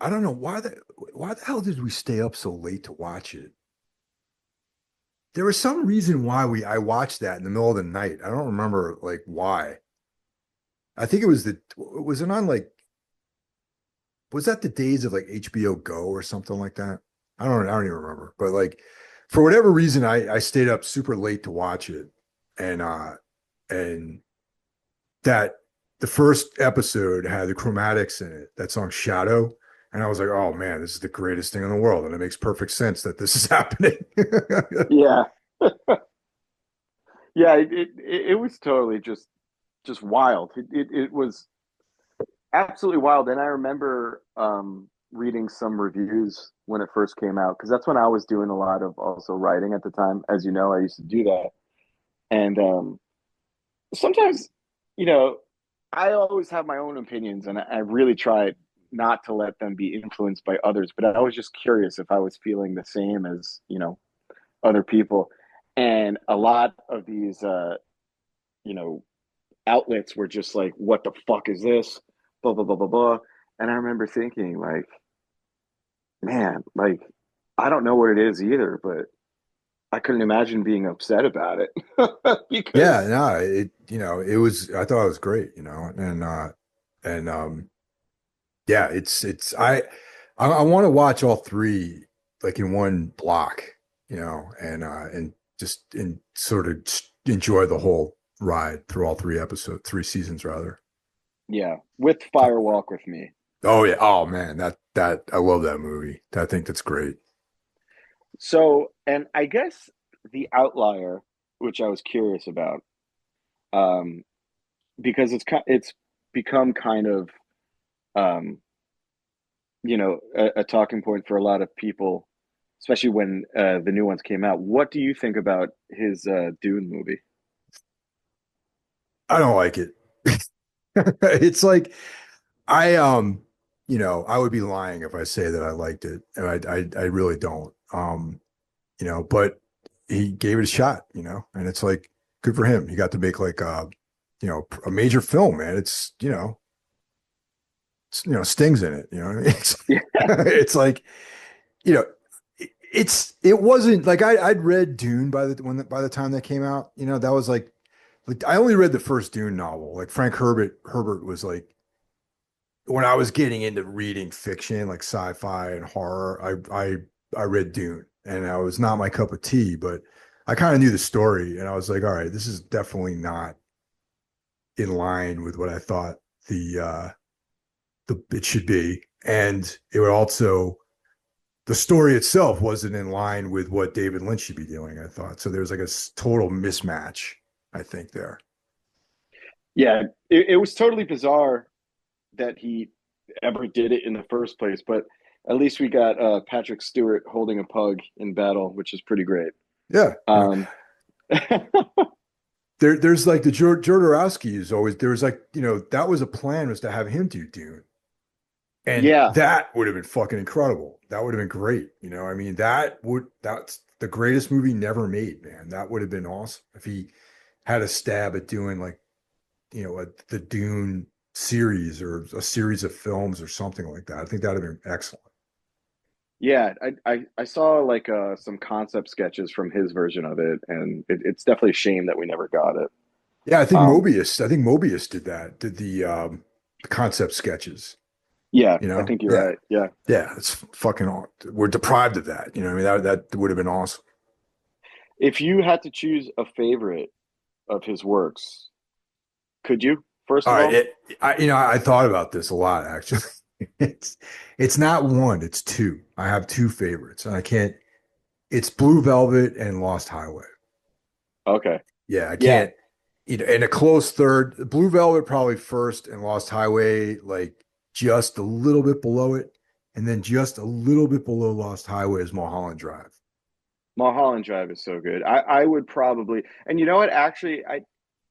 I don't know why the hell did we stay up so late to watch it? There was some reason why I watched that in the middle of the night. I don't remember like why. I think it was it on like was that the days of like HBO Go or something like that? I don't even remember. But like for whatever reason I stayed up super late to watch it. And and that the first episode had the Chromatics in it, that song Shadow. And I was like, oh man, this is the greatest thing in the world. And it makes perfect sense that this is happening. Yeah, yeah, it was totally just wild. It was absolutely wild. And I remember reading some reviews when it first came out, because that's when I was doing a lot of also writing at the time. As you know, I used to do that, and sometimes, you know, I always have my own opinions, and I really tried not to let them be influenced by others. But I was just curious if I was feeling the same as other people, and a lot of these you know outlets were just like, "What the fuck is this?" Blah blah blah blah blah. And I remember thinking, like, man, like I don't know what it is either, but I couldn't imagine being upset about it Yeah, because no, it was, I thought it was great, and yeah, I want to watch all three like in one block, and just sort of enjoy the whole ride through all three seasons rather. yeah, with So, Fire Walk with Me. oh yeah, oh man, that I love that movie. I think that's great. So, and I guess the outlier, which I was curious about, um, because it's become kind of um, a talking point for a lot of people, especially when the new ones came out. What do you think about his Dune movie? I don't like it. It's like I I would be lying if I say that I liked it, and I really don't. But he gave it a shot, and it's like good for him. He got to make like a major film, man. Stings in it, you know what I mean? Yeah, It's like, you know, it wasn't like I'd read Dune by the time that came out, that was like I only read the first Dune novel. Like Frank Herbert was like when I was getting into reading fiction, like sci-fi and horror, I read Dune, and I was not my cup of tea, but I kind of knew the story, and I was like, all right, this is definitely not in line with what I thought the it should be, and it would also the story itself wasn't in line with what David Lynch should be doing. I thought so. There was like a total mismatch, I think there. yeah, it was totally bizarre that he ever did it in the first place, but at least we got Patrick Stewart holding a pug in battle, which is pretty great. Yeah, Um, there's like the Jodorowsky is always there was like that was a plan was to have him do Dune, and yeah, that would have been fucking incredible. That would have been great. I mean that's the greatest movie never made, man. That would have been awesome if he had a stab at doing like the Dune series or a series of films or something like that. I think that'd have been excellent. yeah. I saw like some concept sketches from his version of it, and it's definitely a shame that we never got it. Yeah, I think Um, Mobius did that, did the concept sketches, yeah, you I know? think you're Yeah. right. Yeah. Yeah, it's fucking we're deprived of that. I mean, that would have been awesome. If you had to choose a favorite of his works, could you, first All of right, all? I thought about this a lot actually. It's it's not one, it's two. I have two favorites, and I can't it's Blue Velvet and Lost Highway. Okay. Yeah, I Yeah. can't, in a close third, Blue Velvet probably first and Lost Highway like just a little bit below it. And then just a little bit below Lost Highway is Mulholland Drive. Mulholland Drive is so good. I would probably, and you know what? Actually,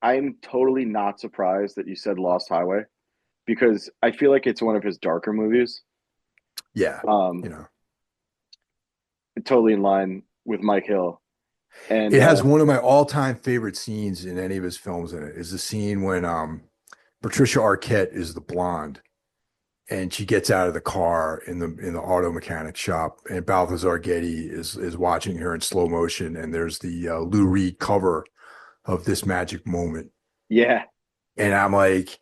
I'm totally not surprised that you said Lost Highway because I feel like it's one of his darker movies. Yeah, Um, you know. totally in line with Mike Hill. And It has one of my all-time favorite scenes in any of his films in it is the scene when Patricia Arquette is the blonde and she gets out of the car in the auto mechanic shop, and Balthazar Getty is watching her in slow motion, and there's the Lou Reed cover of This Magic Moment. yeah, And I'm like,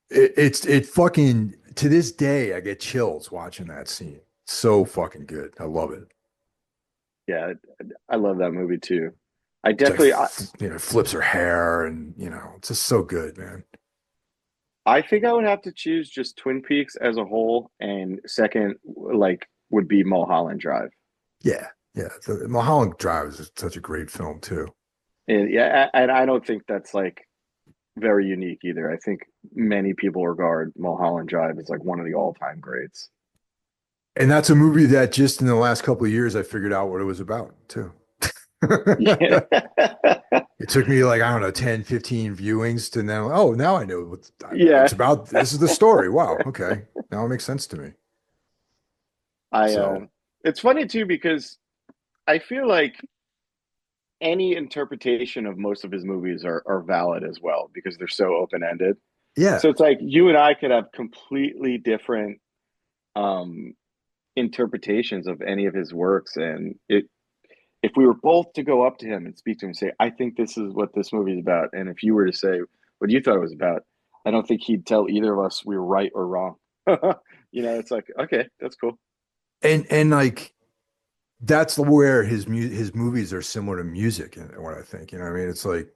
it fucking to this day I get chills watching that scene. So fucking good. I love it. yeah, I love that movie too. I She like definitely, flips her hair, and it's just so good, man. I think I would have to choose just Twin Peaks as a whole, and second, like, would be Mulholland Drive. Yeah, yeah. The Mulholland Drive is such a great film too. And yeah, and I don't think that's like very unique either. I think many people regard Mulholland Drive as like one of the all-time greats. And that's a movie that just in the last couple of years I figured out what it was about too. Yeah. It took me like, I don't know, 10, 15 viewings to now I know what Yeah. it's about. This is the story. Wow. Okay. Now it makes sense to me. I So it's funny too because I feel like any interpretation of most of his movies are valid as well because they're so open-ended. yeah. So it's like you and I could have completely different um interpretations of any of his works, and it if we were both to go up to him and speak to him and say, I think this is what this movie is about, and if you were to say what you thought it was about, I don't think he'd tell either of us we were right or wrong. It's like, okay, that's cool. And like that's where his movies are similar to music and what I think. You know what I mean? It's like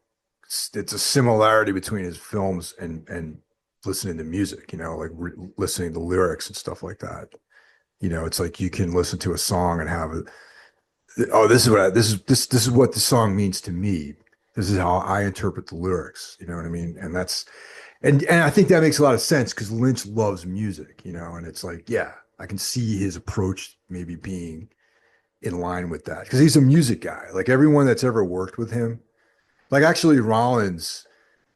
it's a similarity between his films and listening to music, like listening to lyrics and stuff like that. It's like you can listen to a song and have a, oh, this is what the song means to me. This is how I interpret the lyrics. You know what I mean? And I think that makes a lot of sense because Lynch loves music, and it's like, yeah, I can see his approach maybe being in line with that because he's a music guy. Like everyone that's ever worked with him, like actually Rollins,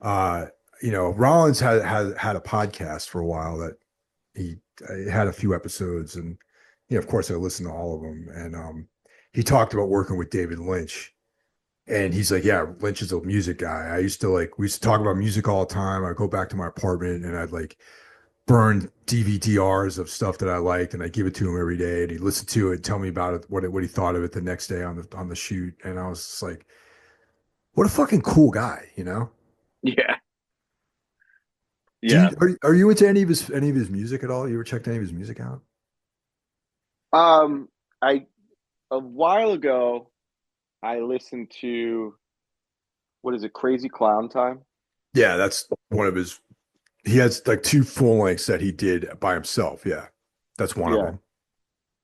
uh, Rollins had a podcast for a while that he had a few episodes, and of course I listened to all of them, and he talked about working with David Lynch. And he's like, yeah, Lynch is a music guy. We used to talk about music all the time. I'd go back to my apartment and I'd like burn DVDRs of stuff that I liked, and I give it to him every day, and he'd listen to it, tell me about it, what he thought of it the next day on the shoot, and I was just like, what a fucking cool guy. Yeah. Do Yeah. you are you into any of his music at all? You ever checked any of his music out? I a while ago I listened to, what is it, Crazy Clown Time? Yeah, that's one of his. He has like two full lengths that he did by himself. Yeah, that's one of Yeah. them.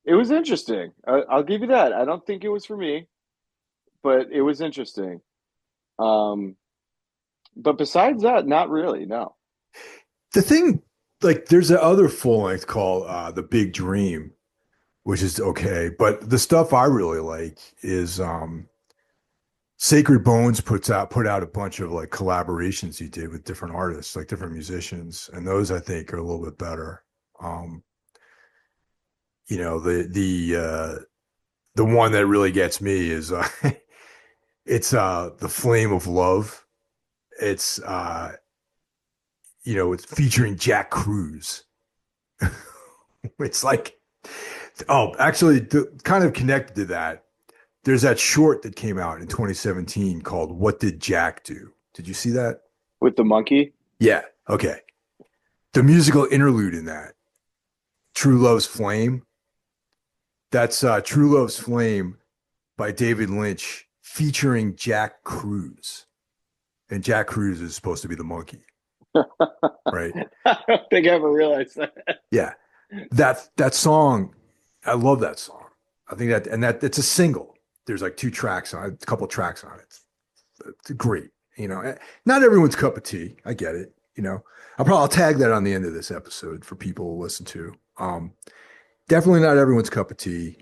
It was interesting. I'll give you that. I don't think it was for me, but it was interesting. Um, but besides that, not really. No. The thing, like, there's a other full length called "The Big Dream," which is okay, but the stuff I really like is Sacred Bones put out a bunch of like collaborations he did with different artists, like different musicians, and those I think are a little bit better. Um, the one that really gets me is it's The Flame of Love. It's it's featuring Jack Cruz. It's like, oh, actually, kind of connected to that. There's that short that came out in 2017 called "What Did Jack Do?" Did you see that? With the monkey? Yeah. Okay. The musical interlude in that, "True Love's Flame." That's "True Love's Flame" by David Lynch, featuring Jack Cruz, and Jack Cruz is supposed to be the monkey, right? I don't think I ever realized that. Yeah. That song, I love that song. I think that it's a single. There's like two tracks on it, a couple tracks on it. It's great. Not everyone's cup of tea. I get it. I'll tag that on the end of this episode for people to listen to. Definitely not everyone's cup of tea,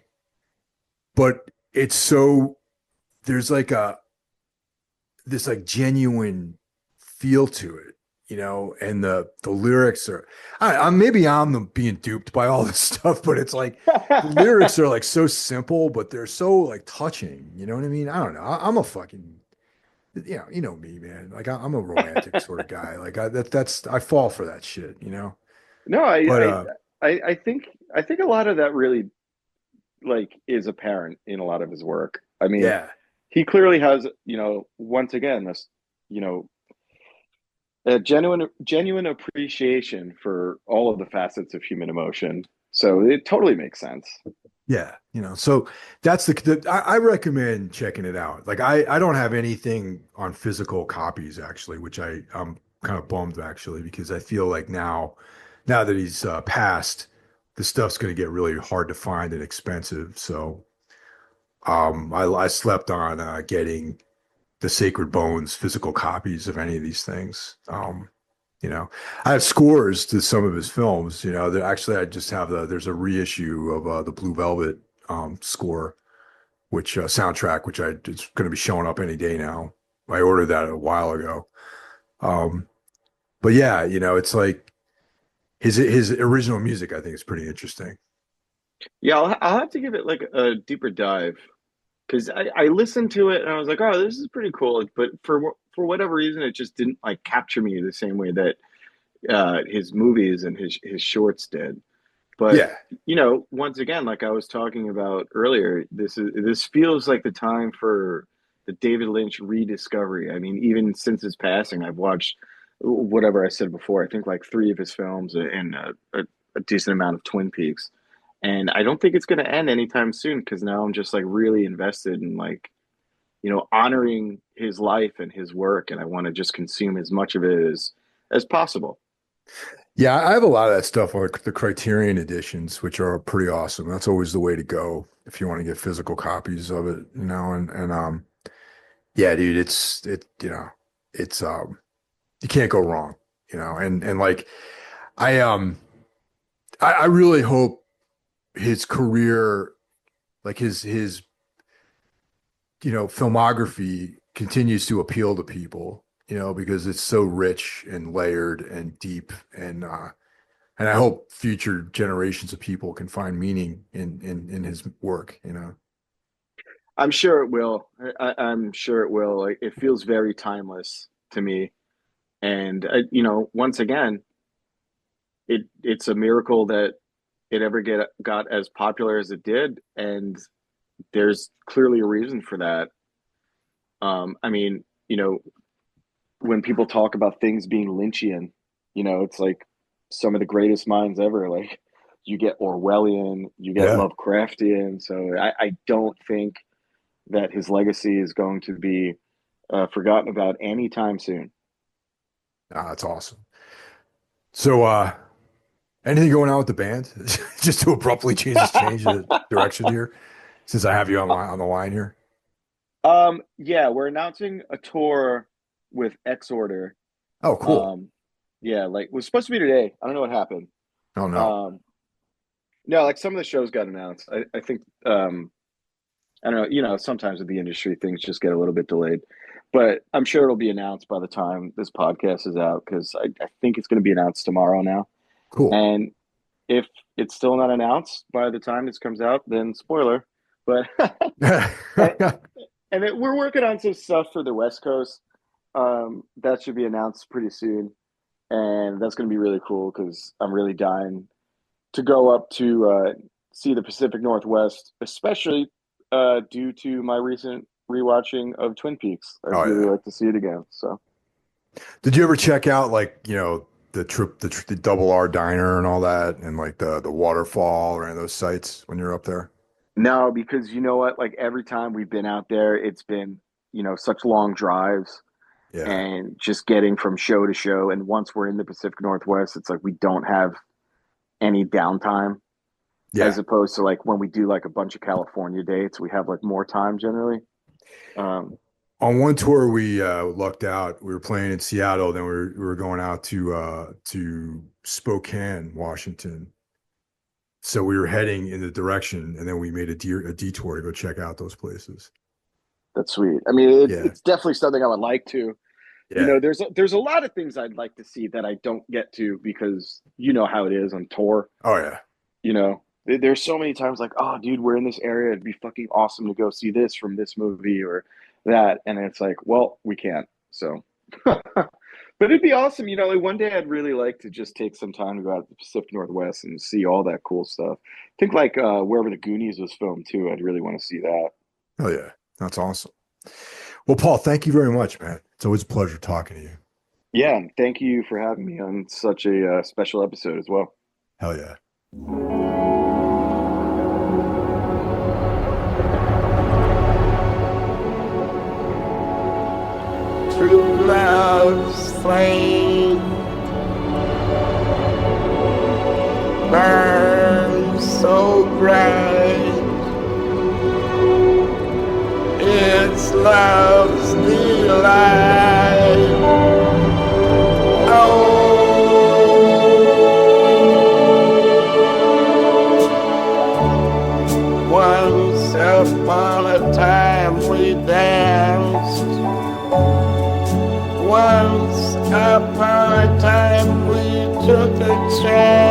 but it's so there's like this like genuine feel to it, and the lyrics are, maybe I'm being duped by all this stuff, but it's like the lyrics are like so simple, but they're so like touching. You know what I mean? I don't know. I'm a fucking, you know me, man. Like I'm a romantic sort of guy. Like I fall for that shit. No, But I think a lot of that really like is apparent in a lot of his work. I mean, yeah, he clearly has, once again, this, you know, a genuine appreciation for all of the facets of human emotion. So it totally makes sense. yeah, so that's I recommend checking it out. Like I don't have anything on physical copies actually, which I'm kind of bummed actually because I feel like now that he's passed, the stuff's going to get really hard to find and expensive. So I slept on getting the Sacred Bones physical copies of any of these things. You know, I have scores to some of his films. That actually I just have there's a reissue of the Blue Velvet score, which soundtrack, which it's going to be showing up any day now. I ordered that a while ago. Um, but yeah, it's like his original music. I think is pretty interesting. Yeah, I'll have to give it like a deeper dive because I listened to it and I was like, oh, this is pretty cool. But for whatever reason, it just didn't like capture me the same way that his movies and his shorts did. But Yeah. once again, like I was talking about earlier, this feels like the time for the David Lynch rediscovery. I mean, even since his passing, I've watched whatever I said before. I think like three of his films and a decent amount of Twin Peaks, and I don't think it's going to end anytime soon because now I'm just like really invested in like honoring his life and his work, and I want to just consume as much of it as possible. Yeah, I have a lot of that stuff, like the Criterion editions, which are pretty awesome. That's always the way to go if you want to get physical copies of it, and yeah, dude, it's you can't go wrong, and like I um I really hope his career, like his filmography continues to appeal to people, because it's so rich and layered and deep, and I hope future generations of people can find meaning in his work. I'm sure it will. I'm sure it will. Like, it feels very timeless to me, and once again, it's a miracle that it ever got as popular as it did, and there's clearly a reason for that. I mean, when people talk about things being Lynchian, it's like some of the greatest minds ever. Like you get Orwellian, you get Yeah, Lovecraftian. So I don't think that his legacy is going to be forgotten about anytime soon. that's awesome. So, anything going on with the band? Just to abruptly change the direction here, since I have you on the line here. Yeah, we're announcing a tour with X Order. Oh, cool. Um, yeah, like it was supposed to be today. I don't know what happened. Oh no. Um, no, like some of the shows got announced. I think I don't know, sometimes with the industry things just get a little bit delayed. But I'm sure it'll be announced by the time this podcast is out because I think it's going to be announced tomorrow now. Cool. And if it's still not announced by the time this comes out, then spoiler. But and, we're working on some stuff for the West Coast. That should be announced pretty soon, and that's going to be really cool because I'm really dying to go up to see the Pacific Northwest, especially due to my recent rewatching of Twin Peaks. I'd Oh really yeah. like to see it again. So Did you ever check out, like, the Double R Diner and all that, and like the waterfall or any of those sites when you're up there? no, because you know what? Like every time we've been out there, it's been such long drives Yeah. and just getting from show to show. And once we're in the Pacific Northwest, it's like we don't have any downtime as Yeah. opposed to like when we do like a bunch of California dates, we have like more time generally. Um, On one tour, we lucked out. We were playing in Seattle, then we were going out to Spokane, Washington. So we were heading in the direction, and then we made a detour to go check out those places. that's sweet. I mean, Yeah. it's definitely something I would like to. Yeah. There's a lot of things I'd like to see that I don't get to because you know how it is on tour. Oh yeah. There's so many times like, oh, dude, we're in this area. It'd be fucking awesome to go see this from this movie or that, and it's like, well, we can't. So, but it'd be awesome. Like one day I'd really like to just take some time to go out to the Pacific Northwest and see all that cool stuff. I think like wherever the Goonies was filmed too. I'd really want to see that. Oh yeah. That's awesome. Well, Paul, thank you very much, man. It's always a pleasure talking to you. Yeah, and thank you for having me on such a special episode as well. Hell yeah. True love's flame burns so bright. It's love's delight. Oh, once upon a time we danced. Once upon a time we took a chance.